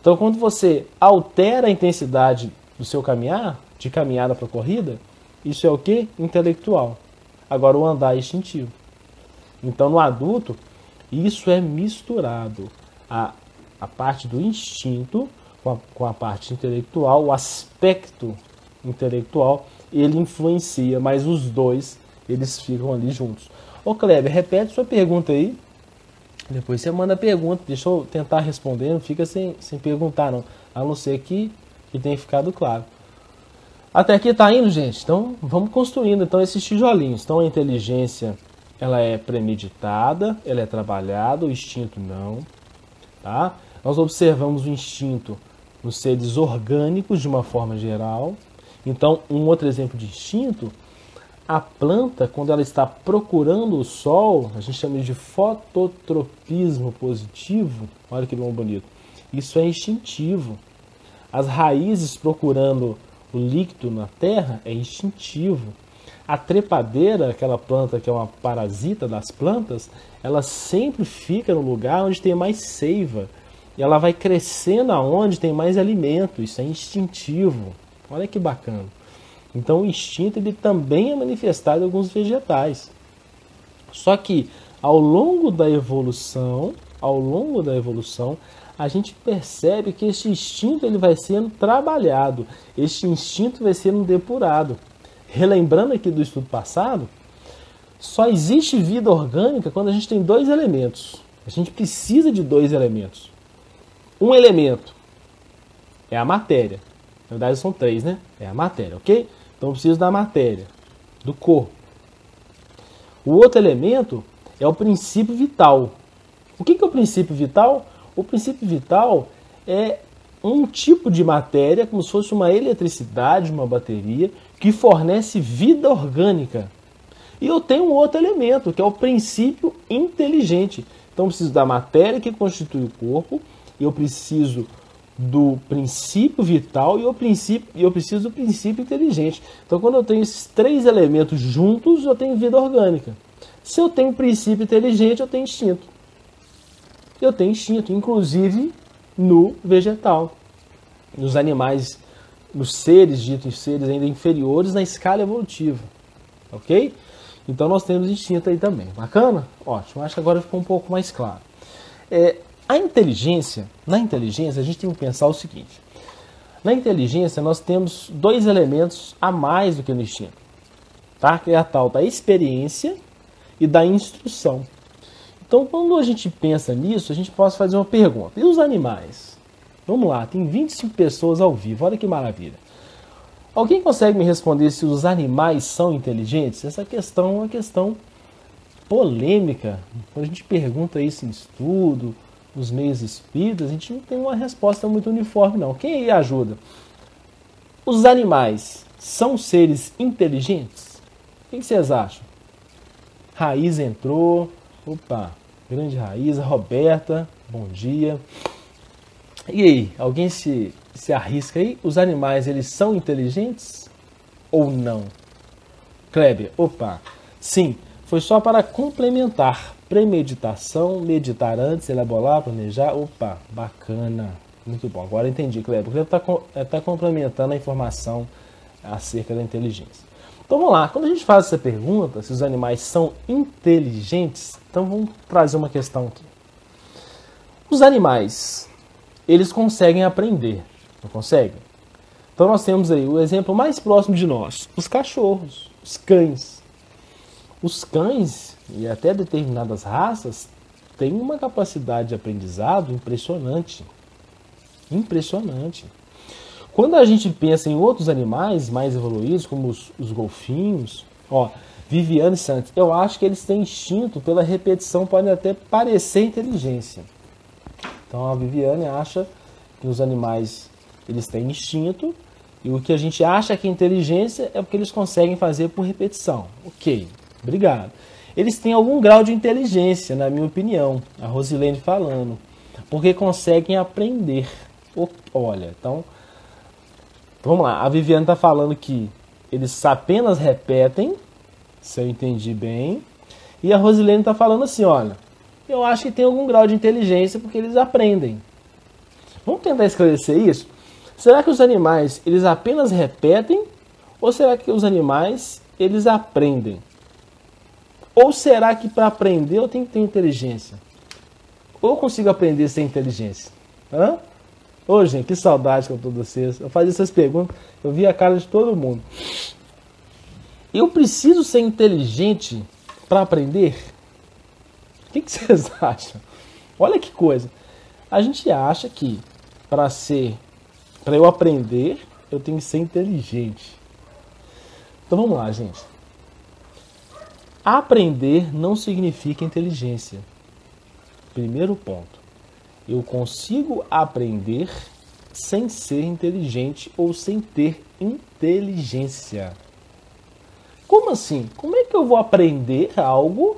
Então, quando você altera a intensidade do seu caminhar, de caminhada para corrida, isso é o quê? Intelectual. Agora, o andar é instintivo. Então, no adulto, isso é misturado. A parte do instinto com a parte intelectual, o aspecto intelectual, ele influencia, mas os dois, eles ficam ali juntos. Ô Kleber, repete sua pergunta aí. Depois você manda a pergunta. Deixa eu tentar responder. Não fica sem perguntar, não. A não ser que tenha ficado claro. Até aqui tá indo, gente. Então, vamos construindo então esses tijolinhos. Então, a inteligência, ela é premeditada, ela é trabalhada, o instinto não. Tá? Nós observamos o instinto nos seres orgânicos de uma forma geral. Então, um outro exemplo de instinto, a planta, quando ela está procurando o sol, a gente chama de fototropismo positivo. Olha que nome bonito. Isso é instintivo. As raízes procurando o líquido na terra é instintivo. A trepadeira, aquela planta que é uma parasita das plantas, ela sempre fica no lugar onde tem mais seiva. E ela vai crescendo aonde tem mais alimento. Isso é instintivo. Olha que bacana. Então o instinto ele também é manifestado em alguns vegetais. Só que ao longo da evolução, a gente percebe que este instinto ele vai sendo trabalhado, este instinto vai sendo depurado. Relembrando aqui do estudo passado, só existe vida orgânica quando a gente tem dois elementos. A gente precisa de dois elementos. Um elemento é a matéria. Na verdade são três, né? É a matéria, ok? Então eu preciso da matéria, do corpo. O outro elemento é o princípio vital. O que é o princípio vital? O princípio vital é um tipo de matéria, como se fosse uma eletricidade, uma bateria, que fornece vida orgânica. E eu tenho um outro elemento, que é o princípio inteligente. Então eu preciso da matéria que constitui o corpo, eu preciso do princípio vital e eu preciso do princípio inteligente. Então, quando eu tenho esses três elementos juntos, eu tenho vida orgânica. Se eu tenho princípio inteligente, eu tenho instinto. Eu tenho instinto, inclusive no vegetal. Nos animais, nos seres, ditos seres ainda inferiores na escala evolutiva. Ok? Então, nós temos instinto aí também. Bacana? Ótimo. Acho que agora ficou um pouco mais claro. Na inteligência, a gente tem que pensar o seguinte. Na inteligência, nós temos dois elementos a mais do que no instinto. Tá? Que é a tal da experiência e da instrução. Então, quando a gente pensa nisso, a gente pode fazer uma pergunta. E os animais? Vamos lá, tem 25 pessoas ao vivo. Olha que maravilha. Alguém consegue me responder se os animais são inteligentes? Essa questão é uma questão polêmica. Quando a gente pergunta isso em estudo, nos meios espíritas, a gente não tem uma resposta muito uniforme, não. Quem aí ajuda? Os animais são seres inteligentes? O que vocês acham? Raiz entrou. Opa, grande Raiz. Roberta, bom dia. E aí, alguém se arrisca aí? Os animais, eles são inteligentes ou não? Kleber, opa, sim, foi só para complementar. Premeditação, meditar antes, elaborar, planejar. Opa, bacana. Muito bom. Agora entendi, Kleber. O Kleber está complementando a informação acerca da inteligência. Então vamos lá. Quando a gente faz essa pergunta, se os animais são inteligentes, então vamos trazer uma questão aqui. Os animais, eles conseguem aprender, não conseguem? Então nós temos aí o exemplo mais próximo de nós, os cachorros, os cães. Os cães, e até determinadas raças, têm uma capacidade de aprendizado impressionante. Impressionante. Quando a gente pensa em outros animais mais evoluídos, como os golfinhos, Viviane Santos, eu acho que eles têm instinto pela repetição, pode até parecer inteligência. Então a Viviane acha que os animais eles têm instinto e o que a gente acha que é inteligência é porque eles conseguem fazer por repetição. Ok, obrigado. Eles têm algum grau de inteligência, na minha opinião, a Rosilene falando, porque conseguem aprender. Olha, então, vamos lá, a Viviane está falando que eles apenas repetem, se eu entendi bem, e a Rosilene está falando assim, olha, eu acho que tem algum grau de inteligência porque eles aprendem. Vamos tentar esclarecer isso? Será que os animais, eles apenas repetem, ou será que os animais, eles aprendem? Ou será que para aprender eu tenho que ter inteligência? Ou eu consigo aprender sem inteligência? Hã? Ô, gente, que saudade que eu tô de vocês. Eu fazia essas perguntas, eu vi a cara de todo mundo. Eu preciso ser inteligente para aprender? O que vocês acham? Olha que coisa. A gente acha que para eu aprender, eu tenho que ser inteligente. Então vamos lá, gente. Aprender não significa inteligência. Primeiro ponto. Eu consigo aprender sem ser inteligente ou sem ter inteligência. Como assim? Como é que eu vou aprender algo,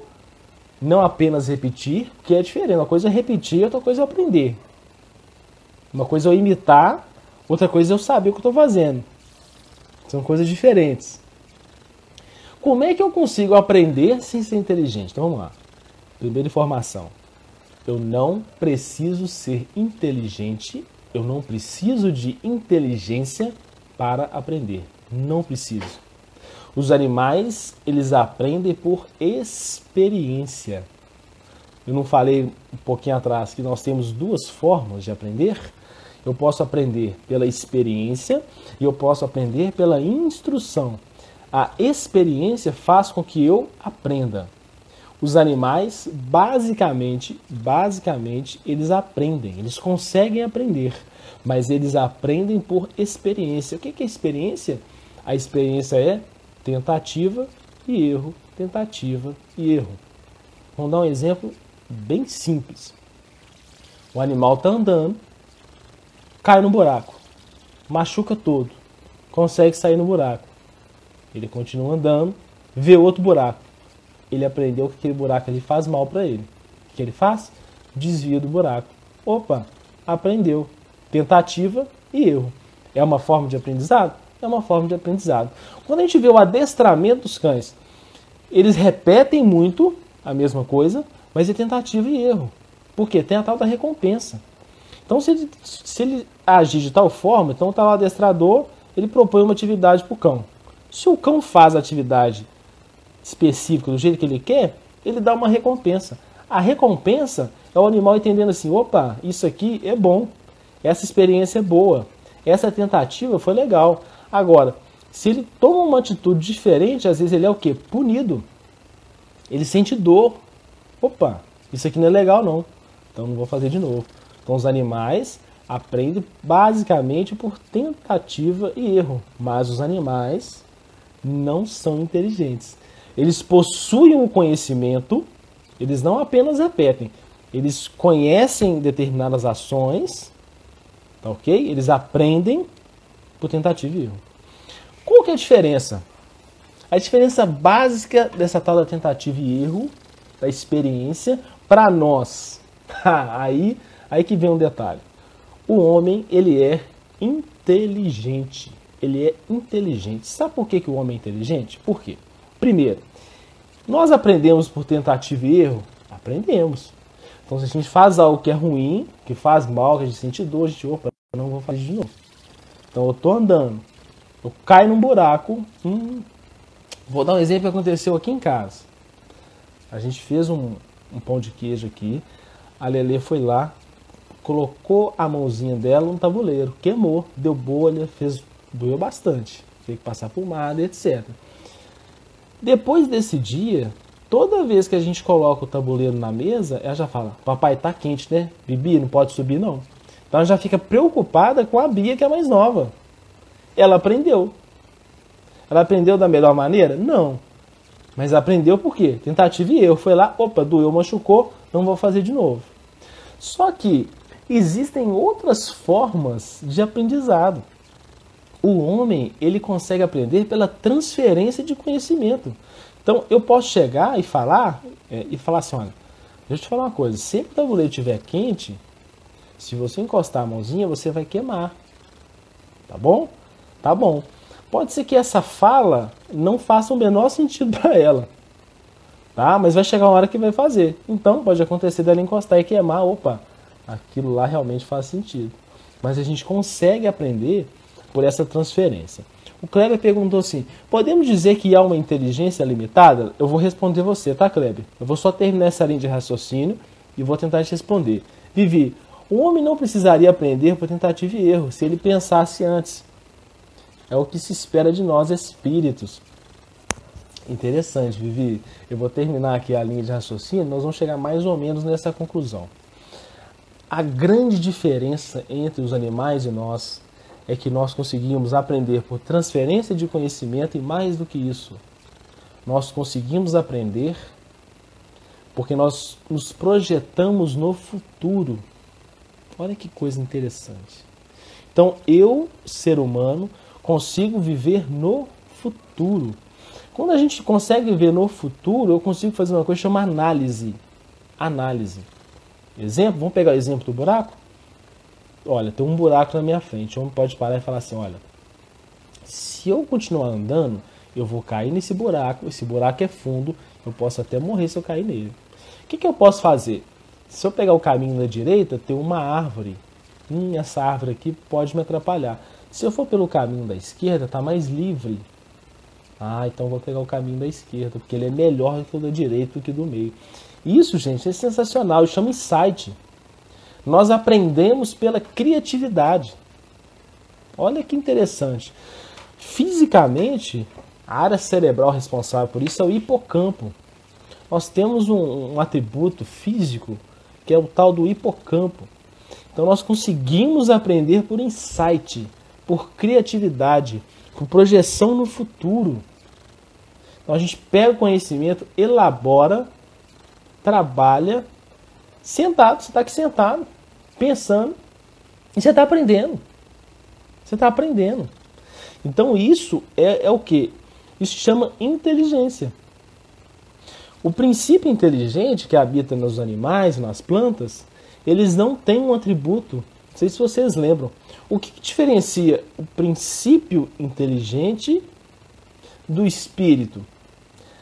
não apenas repetir, porque é diferente. Uma coisa é repetir, outra coisa é aprender. Uma coisa é eu imitar, outra coisa é eu saber o que eu estou fazendo. São coisas diferentes. Como é que eu consigo aprender sem ser inteligente? Então vamos lá. Primeira informação. Eu não preciso ser inteligente, eu não preciso de inteligência para aprender. Não preciso. Os animais, eles aprendem por experiência. Eu não falei um pouquinho atrás que nós temos duas formas de aprender? Eu posso aprender pela experiência e eu posso aprender pela instrução. A experiência faz com que eu aprenda. Os animais, basicamente, eles aprendem, eles conseguem aprender, mas eles aprendem por experiência. O que é experiência? A experiência é tentativa e erro, tentativa e erro. Vamos dar um exemplo bem simples. O animal está andando, cai no buraco, machuca todo, consegue sair no buraco. Ele continua andando, vê outro buraco. Ele aprendeu que aquele buraco ali faz mal para ele. O que ele faz? Desvia do buraco. Opa, aprendeu. Tentativa e erro. É uma forma de aprendizado? É uma forma de aprendizado. Quando a gente vê o adestramento dos cães, eles repetem muito a mesma coisa, mas é tentativa e erro. Por quê? Tem a tal da recompensa. Então, se ele agir de tal forma, então está o adestrador, ele propõe uma atividade para o cão. Se o cão faz a atividade específica do jeito que ele quer, ele dá uma recompensa. A recompensa é o animal entendendo assim, opa, isso aqui é bom, essa experiência é boa, essa tentativa foi legal. Agora, se ele toma uma atitude diferente, às vezes ele é o quê? Punido. Ele sente dor. Opa, isso aqui não é legal não, então não vou fazer de novo. Então os animais aprendem basicamente por tentativa e erro, mas os animais não são inteligentes. Eles possuem um conhecimento, eles não apenas repetem, eles conhecem determinadas ações, tá ok? Eles aprendem por tentativa e erro. Qual que é a diferença? A diferença básica dessa tal da tentativa e erro, da experiência, para nós. aí que vem um detalhe. O homem, ele é inteligente. Ele é inteligente. Sabe por que o homem é inteligente? Por quê? Primeiro, nós aprendemos por tentativa e erro? Aprendemos. Então, se a gente faz algo que é ruim, que faz mal, que a gente sente dor, a gente, opa, eu não vou fazer de novo. Então, eu estou andando, eu caio num buraco. Vou dar um exemplo que aconteceu aqui em casa. A gente fez um pão de queijo aqui, a Lelê foi lá, colocou a mãozinha dela no tabuleiro, queimou, deu bolha, doeu bastante, teve que passar pomada, etc. Depois desse dia, toda vez que a gente coloca o tabuleiro na mesa, ela já fala, papai, tá quente, né? Bibi, não pode subir não. Então ela já fica preocupada com a Bia, que é mais nova. Ela aprendeu. Ela aprendeu da melhor maneira? Não. Mas aprendeu por quê? Tentativa e erro. Foi lá, opa, doeu, machucou, não vou fazer de novo. Só que existem outras formas de aprendizado. O homem, ele consegue aprender pela transferência de conhecimento. Então, eu posso chegar e falar assim, olha, deixa eu te falar uma coisa, sempre que o tabuleiro estiver quente, se você encostar a mãozinha, você vai queimar. Tá bom? Tá bom. Pode ser que essa fala não faça o menor sentido para ela. Tá? Mas vai chegar uma hora que vai fazer. Então, pode acontecer dela encostar e queimar. Opa, aquilo lá realmente faz sentido. Mas a gente consegue aprender por essa transferência. O Kleber perguntou assim, podemos dizer que há uma inteligência limitada? Eu vou responder você, tá, Kleber? Eu vou só terminar essa linha de raciocínio e vou tentar te responder. Vivi, o homem não precisaria aprender por tentativa e erro, se ele pensasse antes. É o que se espera de nós, espíritos. Interessante, Vivi. Eu vou terminar aqui a linha de raciocínio, nós vamos chegar mais ou menos nessa conclusão. A grande diferença entre os animais e nós é que nós conseguimos aprender por transferência de conhecimento e mais do que isso. Nós conseguimos aprender porque nós nos projetamos no futuro. Olha que coisa interessante. Então, eu, ser humano, consigo viver no futuro. Quando a gente consegue viver no futuro, eu consigo fazer uma coisa chamada análise. Análise. Exemplo, vamos pegar o exemplo do buraco? Olha, tem um buraco na minha frente. O homem pode parar e falar assim, olha, se eu continuar andando, eu vou cair nesse buraco. Esse buraco é fundo, eu posso até morrer se eu cair nele. O que eu posso fazer? Se eu pegar o caminho da direita, tem uma árvore. Essa árvore aqui pode me atrapalhar. Se eu for pelo caminho da esquerda, está mais livre. Então eu vou pegar o caminho da esquerda, porque ele é melhor do que o da direita, do que do meio. Isso, gente, é sensacional. Isso chama insight. Nós aprendemos pela criatividade. Olha que interessante. Fisicamente, a área cerebral responsável por isso é o hipocampo. Nós temos um atributo físico que é o tal do hipocampo. Então nós conseguimos aprender por insight, por criatividade, por projeção no futuro. Então a gente pega o conhecimento, elabora, trabalha, sentado, você está aqui sentado, pensando, e você está aprendendo. Você está aprendendo. Então isso é o quê? Isso chama inteligência. O princípio inteligente que habita nos animais, nas plantas, eles não têm um atributo. Não sei se vocês lembram. O que diferencia o princípio inteligente do espírito?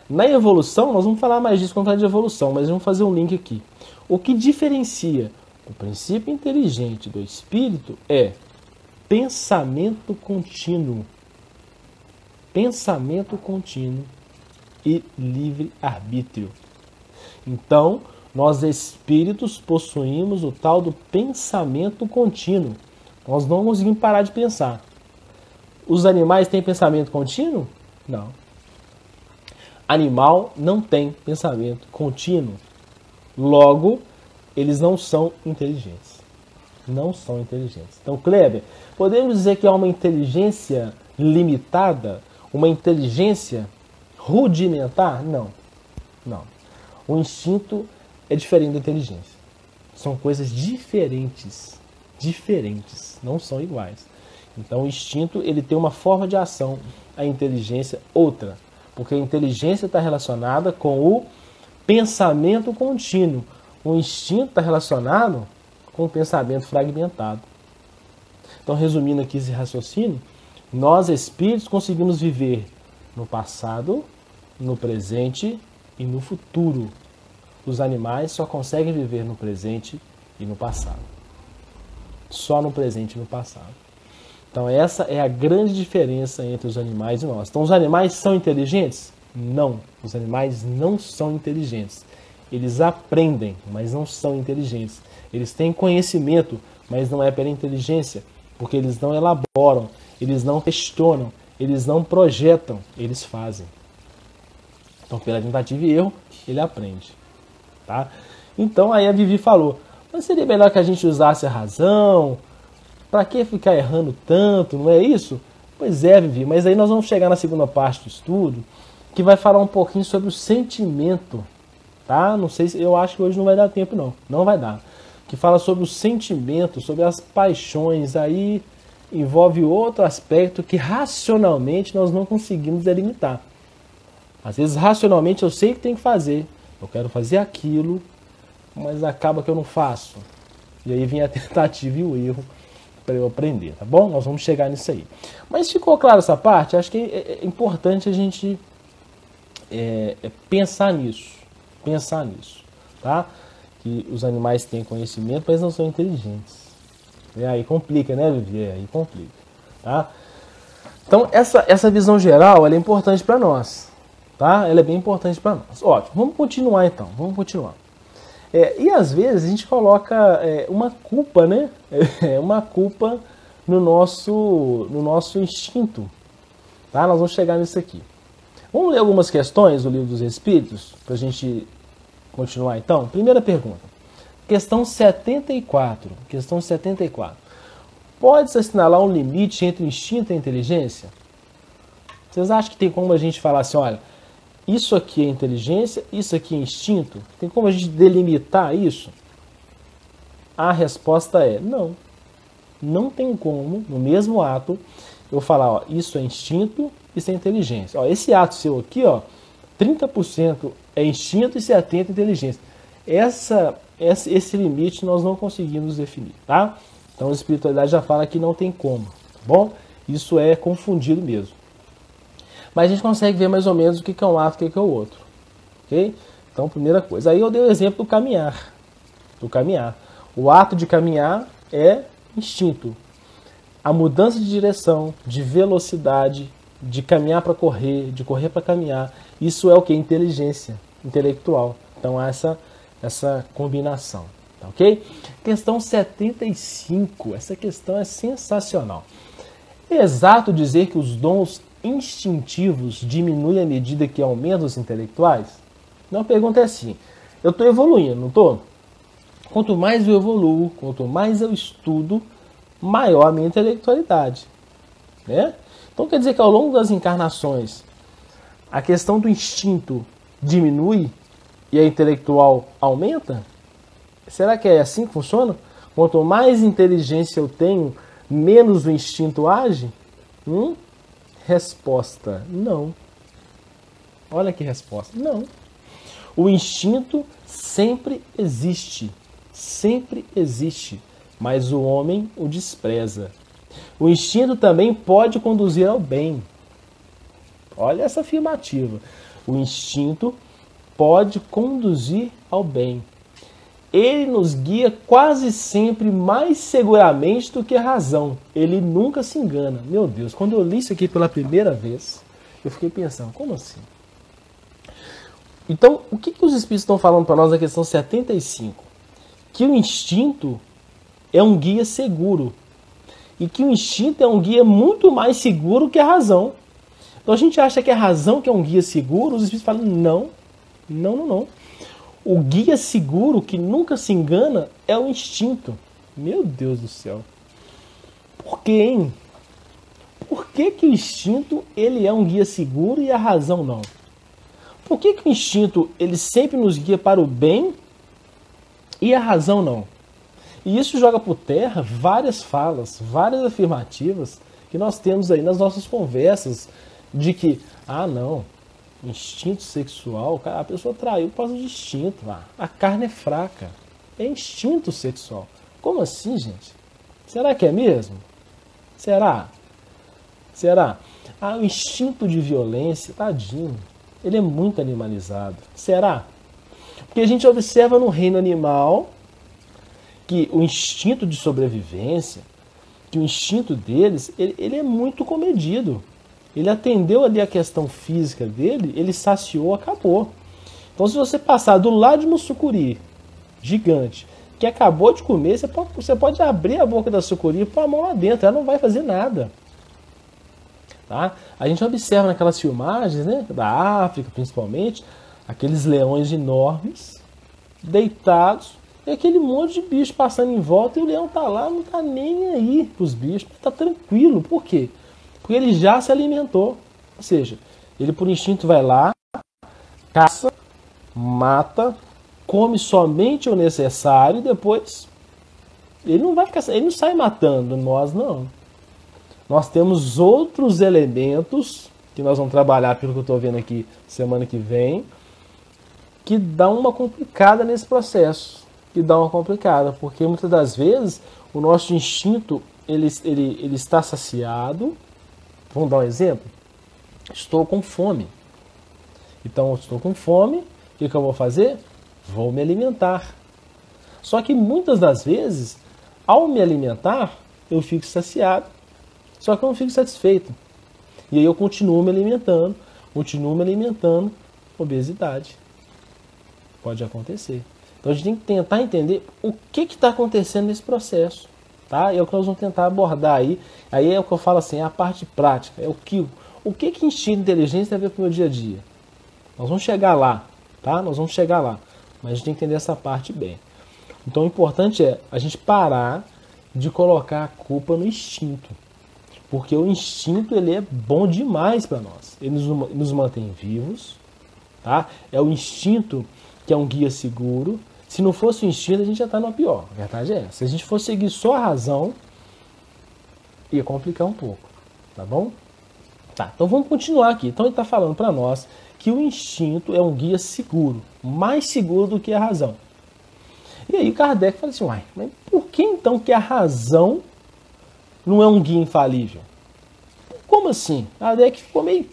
Na evolução, nós vamos falar mais disso quando falar de evolução, mas vamos fazer um link aqui. O que diferencia o princípio inteligente do espírito é pensamento contínuo. Pensamento contínuo e livre-arbítrio. Então, nós espíritos possuímos o tal do pensamento contínuo. Nós não conseguimos parar de pensar. Os animais têm pensamento contínuo? Não. Animal não tem pensamento contínuo. Logo, eles não são inteligentes. Não são inteligentes. Então, Kleber, podemos dizer que há uma inteligência limitada? Uma inteligência rudimentar? Não. Não. O instinto é diferente da inteligência. São coisas diferentes. Diferentes. Não são iguais. Então o instinto ele tem uma forma de ação. A inteligência outra. Porque a inteligência está relacionada com o pensamento contínuo. O instinto está relacionado com o pensamento fragmentado. Então, resumindo aqui esse raciocínio, nós espíritos conseguimos viver no passado, no presente e no futuro. Os animais só conseguem viver no presente e no passado. Só no presente e no passado. Então essa é a grande diferença entre os animais e nós. Então os animais são inteligentes? Não. Os animais não são inteligentes. Eles aprendem, mas não são inteligentes. Eles têm conhecimento, mas não é pela inteligência, porque eles não elaboram, eles não questionam, eles não projetam, eles fazem. Então, pela tentativa e erro, ele aprende. Tá? Então, aí a Vivi falou, mas seria melhor que a gente usasse a razão? Para que ficar errando tanto, não é isso? Pois é, Vivi, mas aí nós vamos chegar na segunda parte do estudo, que vai falar um pouquinho sobre o sentimento, tá? Não sei se eu acho que hoje não vai dar tempo não, não vai dar. Que fala sobre o sentimento, sobre as paixões, aí envolve outro aspecto que racionalmente nós não conseguimos delimitar. Às vezes racionalmente eu sei que tem que fazer, eu quero fazer aquilo, mas acaba que eu não faço. E aí vem a tentativa e o erro para eu aprender, tá bom? Nós vamos chegar nisso aí. Mas ficou claro essa parte? Acho que é importante a gente pensar nisso, tá? Que os animais têm conhecimento, mas não são inteligentes. E aí complica, né, Vivi? Aí complica, tá? Então, essa visão geral, ela é importante para nós, tá? Ela é bem importante para nós. Ótimo, vamos continuar então, vamos continuar. E às vezes a gente coloca uma culpa, né? Uma culpa no nosso instinto, tá? Nós vamos chegar nisso aqui. Vamos ler algumas questões do Livro dos Espíritos, para a gente continuar então? Primeira pergunta. Questão 74. Questão 74. Pode-se assinalar um limite entre o instinto e a inteligência? Vocês acham que tem como a gente falar assim, olha, isso aqui é inteligência, isso aqui é instinto? Tem como a gente delimitar isso? A resposta é não. Não tem como, no mesmo ato, eu falar, ó, isso é instinto, isso é inteligência. Ó, esse ato seu aqui, ó, 30% é instinto e 70% é inteligência. Esse limite nós não conseguimos definir, tá? Então a espiritualidade já fala que não tem como, tá bom? Isso é confundido mesmo. Mas a gente consegue ver mais ou menos o que é um ato e o que é o outro, ok? Então, primeira coisa. Aí eu dei o exemplo do caminhar. O ato de caminhar é instinto. A mudança de direção, de velocidade, de caminhar para correr, de correr para caminhar, isso é o que? Inteligência intelectual. Então, há essa combinação, tá ok? Questão 75. Essa questão é sensacional. É exato dizer que os dons instintivos diminuem à medida que aumentam os intelectuais? Então a pergunta é assim, eu estou evoluindo, não estou? Quanto mais eu evoluo, quanto mais eu estudo, maior a minha intelectualidade, né? Então quer dizer que ao longo das encarnações, a questão do instinto diminui e a intelectual aumenta? Será que é assim que funciona? Quanto mais inteligência eu tenho, menos o instinto age? Resposta, não. Olha que resposta, não. O instinto sempre existe, mas o homem o despreza. O instinto também pode conduzir ao bem. Olha essa afirmativa. O instinto pode conduzir ao bem. Ele nos guia quase sempre mais seguramente do que a razão. Ele nunca se engana. Meu Deus, quando eu li isso aqui pela primeira vez, eu fiquei pensando, como assim? Então, o que os Espíritos estão falando para nós na questão 75? Que o instinto é um guia seguro. E que o instinto é um guia muito mais seguro que a razão. Então a gente acha que a razão que é um guia seguro, os Espíritos falam, não. O guia seguro, que nunca se engana, é o instinto. Meu Deus do céu. Por quê, hein? Por que o instinto ele é um guia seguro e a razão não? Por que o instinto ele sempre nos guia para o bem e a razão não? E isso joga por terra várias falas, várias afirmativas que nós temos aí nas nossas conversas de que, não, instinto sexual, a pessoa traiu por causa de instinto. A carne é fraca. É instinto sexual. Como assim, gente? Será que é mesmo? Será? O instinto de violência, tadinho, ele é muito animalizado. Será? Porque a gente observa no reino animal que o instinto de sobrevivência, que o instinto deles, ele é muito comedido. Ele atendeu ali a questão física dele, ele saciou, acabou. Então se você passar do lado de uma sucuri gigante, que acabou de comer, você pode abrir a boca da sucuri e pôr a mão lá dentro, ela não vai fazer nada. Tá? A gente observa naquelas filmagens, né, da África principalmente, aqueles leões enormes, deitados, e aquele monte de bicho passando em volta, e o leão tá lá, não tá nem aí pros bichos, tá tranquilo. Por quê? Porque ele já se alimentou. Ou seja, Ele por instinto vai lá, caça, mata, come somente o necessário e depois ele não vai ficar, ele não sai matando nós, não. Nós temos outros elementos que nós vamos trabalhar, pelo que eu estou vendo aqui semana que vem, que dá uma complicada nesse processo. Que dá uma complicada, porque muitas das vezes o nosso instinto ele está saciado. Vamos dar um exemplo? Estou com fome. Então, eu estou com fome, o que eu vou fazer? Vou me alimentar. Só que muitas das vezes, ao me alimentar, eu fico saciado. Só que eu não fico satisfeito. E aí eu continuo me alimentando, obesidade. Pode acontecer. Então a gente tem que tentar entender o que está acontecendo nesse processo. Tá? É o que nós vamos tentar abordar aí. Aí é o que eu falo assim, é a parte prática. É o que instinto e inteligência tem a ver com o meu dia a dia. Nós vamos chegar lá, tá? Nós vamos chegar lá. Mas a gente tem que entender essa parte bem. Então o importante é a gente parar de colocar a culpa no instinto. Porque o instinto ele é bom demais para nós. Ele nos mantém vivos. Tá? É o instinto que é um guia seguro. Se não fosse o instinto, a gente já está no pior. A verdade é essa. Se a gente fosse seguir só a razão, ia complicar um pouco. Tá bom? Tá, então vamos continuar aqui. Então ele está falando para nós que o instinto é um guia seguro. Mais seguro do que a razão. E aí Kardec fala assim, uai, mas por que então que a razão não é um guia infalível? Como assim? Kardec ficou meio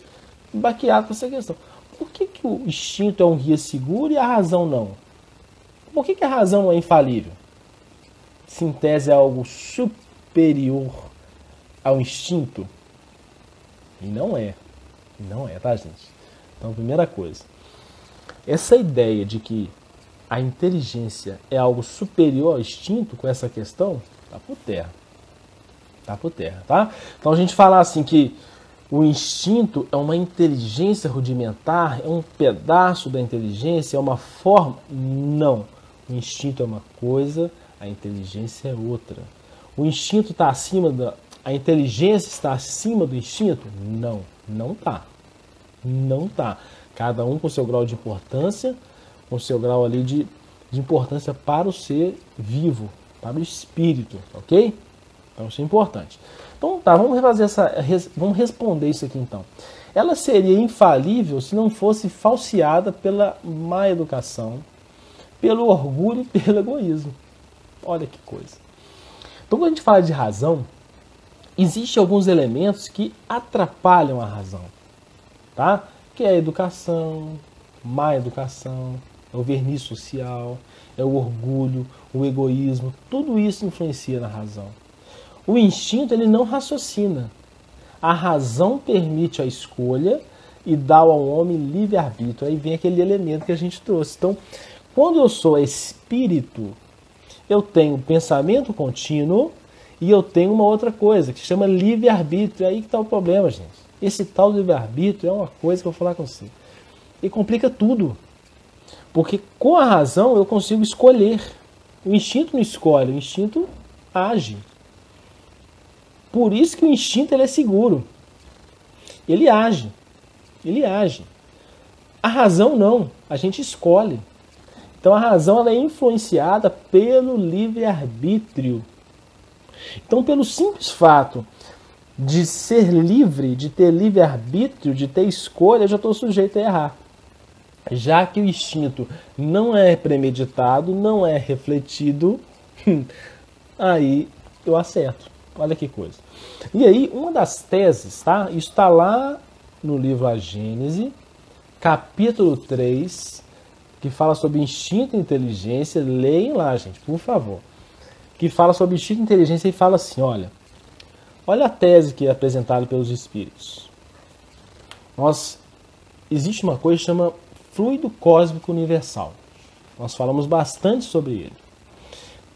baqueado com essa questão. Por que o instinto é um guia seguro e a razão não? Por que a razão não é infalível? Se em tese é algo superior ao instinto? E não é. Não é, tá, gente? Então, primeira coisa. Essa ideia de que a inteligência é algo superior ao instinto com essa questão, tá por terra. Tá por terra, tá? Então a gente falar assim que o instinto é uma inteligência rudimentar, é um pedaço da inteligência, é uma forma? Não. O instinto é uma coisa, a inteligência é outra. O instinto está acima da... A inteligência está acima do instinto? Não, não está. Não está. Cada um com seu grau de importância, com seu grau ali de importância para o ser vivo, para o espírito, ok? Então isso é importante. Então tá, vamos responder isso aqui então. Ela seria infalível se não fosse falseada pela má educação, pelo orgulho e pelo egoísmo. Olha que coisa. Então quando a gente fala de razão, existem alguns elementos que atrapalham a razão, tá? Que é a educação, má educação, é o verniz social, é o orgulho, o egoísmo, tudo isso influencia na razão. O instinto ele não raciocina. A razão permite a escolha e dá ao homem livre-arbítrio. Aí vem aquele elemento que a gente trouxe. Então, quando eu sou espírito, eu tenho pensamento contínuo e eu tenho uma outra coisa que se chama livre-arbítrio. Aí que está o problema, gente. Esse tal livre-arbítrio é uma coisa que eu vou falar com você. E complica tudo. Porque com a razão eu consigo escolher. O instinto não escolhe, o instinto age. Por isso que o instinto ele é seguro. Ele age. Ele age. A razão não. A gente escolhe. Então a razão ela é influenciada pelo livre-arbítrio. Então pelo simples fato de ser livre, de ter livre-arbítrio, de ter escolha, eu já estou sujeito a errar. Já que o instinto não é premeditado, não é refletido, aí eu acerto. Olha que coisa. E aí, uma das teses, tá? Isso está lá no livro A Gênese, capítulo 3, que fala sobre instinto e inteligência. Leem lá, gente, por favor. Que fala sobre instinto e inteligência e fala assim, olha a tese que é apresentada pelos espíritos. Existe uma coisa que chama fluido cósmico universal. Nós falamos bastante sobre ele.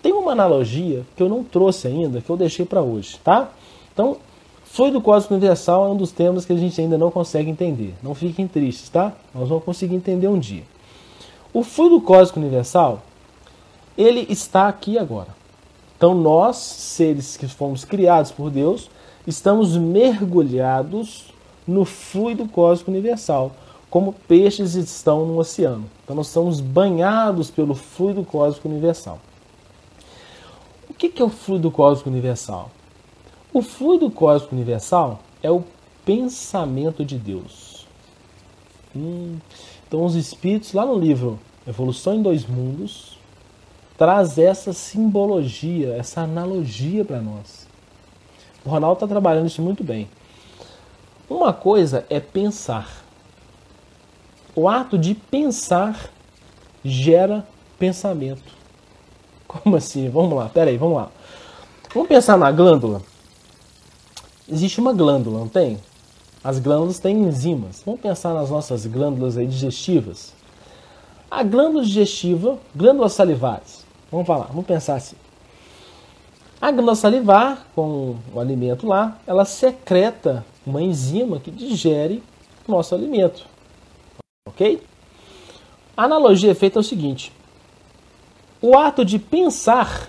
Tem uma analogia que eu não trouxe ainda, que eu deixei para hoje, tá? Então, fluido cósmico universal é um dos temas que a gente ainda não consegue entender. Não fiquem tristes, tá? Nós vamos conseguir entender um dia. O fluido cósmico universal, ele está aqui agora. Então, nós, seres que fomos criados por Deus, estamos mergulhados no fluido cósmico universal, como peixes estão no oceano. Então nós somos banhados pelo fluido cósmico universal. O que é o fluido cósmico universal? O fluido cósmico universal é o pensamento de Deus. Então os espíritos, lá no livro Evolução em Dois Mundos, traz essa simbologia, essa analogia para nós. O Ronaldo está trabalhando isso muito bem. Uma coisa é pensar. O ato de pensar gera pensamento. Como assim? Vamos lá, peraí, vamos lá. Vamos pensar na glândula. Existe uma glândula, não tem? As glândulas têm enzimas. Vamos pensar nas nossas glândulas aí digestivas. A glândula digestiva, glândulas salivares. Vamos falar, vamos pensar assim. A glândula salivar, com o alimento lá, ela secreta uma enzima que digere o nosso alimento. Ok? A analogia feita é o seguinte. O ato de pensar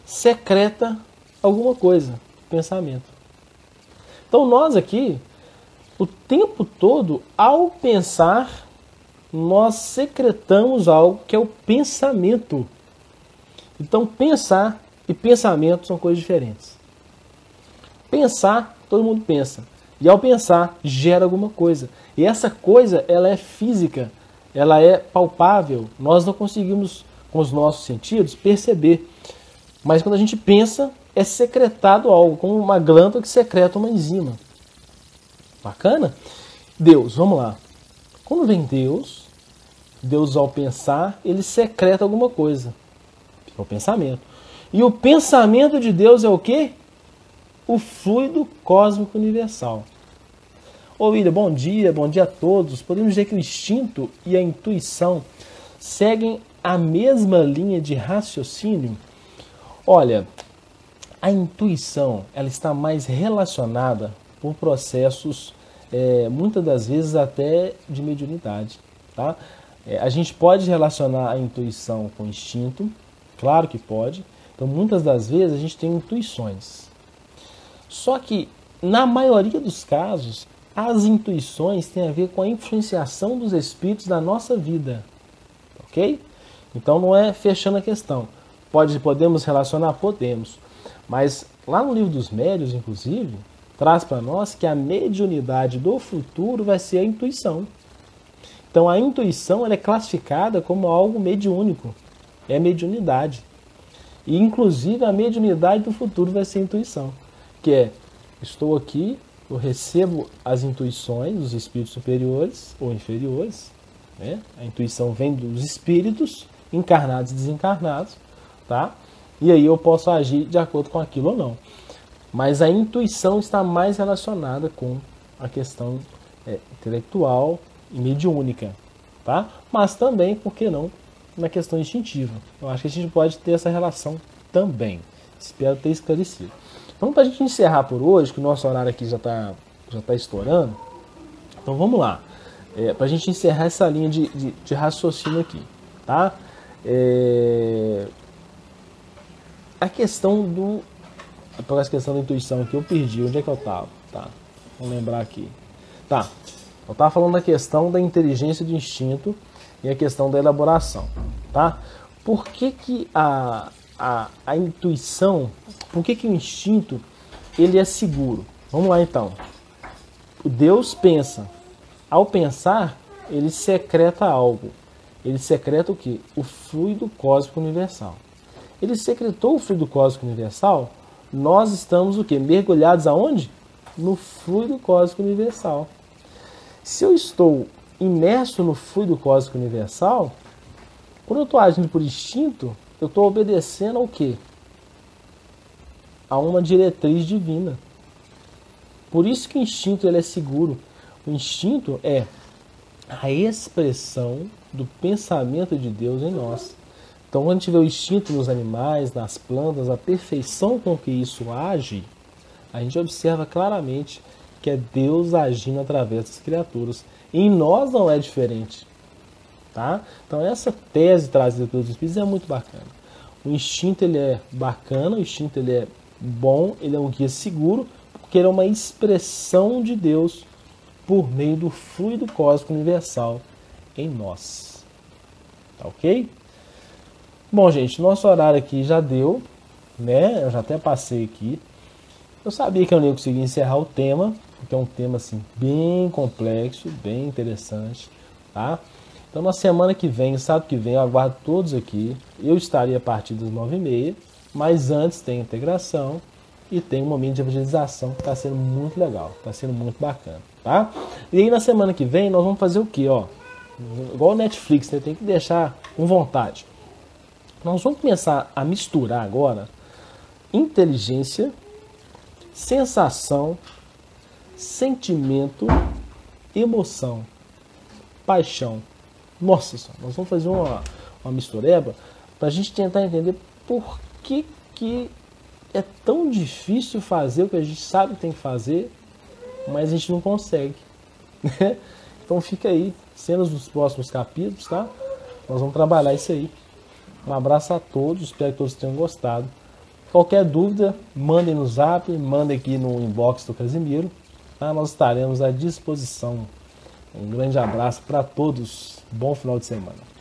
secreta alguma coisa, pensamento. Então nós aqui, o tempo todo, ao pensar, nós secretamos algo que é o pensamento. Então pensar e pensamento são coisas diferentes. Pensar, todo mundo pensa. E ao pensar, gera alguma coisa. E essa coisa, ela é física, ela é palpável. Nós não conseguimos, com os nossos sentidos, perceber. Mas quando a gente pensa, é secretado algo, como uma glândula que secreta uma enzima. Bacana? Deus, vamos lá. Quando vem Deus ao pensar, ele secreta alguma coisa. É o pensamento. E o pensamento de Deus é o quê? O fluido cósmico universal. Ô William, bom dia a todos. Podemos dizer que o instinto e a intuição seguem a mesma linha de raciocínio? Olha, a intuição ela está mais relacionada por processos, muitas das vezes até de mediunidade. Tá? A gente pode relacionar a intuição com o instinto, claro que pode. Então, muitas das vezes a gente tem intuições. Só que, na maioria dos casos, as intuições têm a ver com a influenciação dos espíritos na nossa vida. Ok? Então, não é fechando a questão. Podemos relacionar? Podemos. Mas, lá no livro dos médiuns, inclusive, traz para nós que a mediunidade do futuro vai ser a intuição. Então, a intuição ela é classificada como algo mediúnico. É mediunidade. E, inclusive, a mediunidade do futuro vai ser a intuição. Que é, estou aqui, eu recebo as intuições dos espíritos superiores ou inferiores. Né? A intuição vem dos espíritos, encarnados e desencarnados. Tá? E aí eu posso agir de acordo com aquilo ou não. Mas a intuição está mais relacionada com a questão intelectual e mediúnica. Tá? Mas também, por que não, na questão instintiva. Eu acho que a gente pode ter essa relação também. Espero ter esclarecido. Então, para a gente encerrar por hoje, que o nosso horário aqui já tá estourando, então vamos lá. Para a gente encerrar essa linha de raciocínio aqui. Tá? A questão do... Por essa questão da intuição aqui, eu perdi. Onde é que eu estava? Tá. Vamos lembrar aqui. Tá. Eu estava falando da questão da inteligência do instinto e a questão da elaboração. Tá? Por que a intuição, por que o instinto ele é seguro? Vamos lá então. O Deus pensa. Ao pensar, ele secreta algo. Ele secreta o quê? O fluido cósmico universal. Ele secretou o fluido cósmico universal, nós estamos o quê? Mergulhados aonde? No fluido cósmico universal. Se eu estou imerso no fluido cósmico universal, quando eu estou agindo por instinto, eu estou obedecendo ao quê? A uma diretriz divina. Por isso que o instinto ele é seguro. O instinto é a expressão do pensamento de Deus em nós. Então, quando a gente vê o instinto nos animais, nas plantas, a perfeição com que isso age, a gente observa claramente que é Deus agindo através das criaturas. E em nós não é diferente. Tá? Então, essa tese trazida pelos Espíritos é muito bacana. O instinto ele é bacana, o instinto ele é bom, ele é um guia seguro, porque ele é uma expressão de Deus por meio do fluido cósmico universal em nós. Tá ok? Bom, gente, nosso horário aqui já deu, né? Eu já até passei aqui. Eu sabia que eu não ia conseguir encerrar o tema, porque é um tema assim bem complexo, bem interessante, tá? Então na semana que vem, sábado que vem, eu aguardo todos aqui. Eu estarei a partir das 9h30, mas antes tem integração e tem um momento de evangelização que está sendo muito legal, está sendo muito bacana, tá? E aí na semana que vem nós vamos fazer o quê, ó? Igual o Netflix, né? Tem que deixar com vontade. Nós vamos começar a misturar agora inteligência, sensação, sentimento, emoção, paixão. Nossa senhora, nós vamos fazer uma mistureba para a gente tentar entender por que é tão difícil fazer o que a gente sabe que tem que fazer, mas a gente não consegue. Então fica aí, cenas dos próximos capítulos, tá? Nós vamos trabalhar isso aí. Um abraço a todos, espero que todos tenham gostado. Qualquer dúvida, mandem no zap, mandem aqui no inbox do Casimiro. Tá? Nós estaremos à disposição. Um grande abraço para todos. Bom final de semana.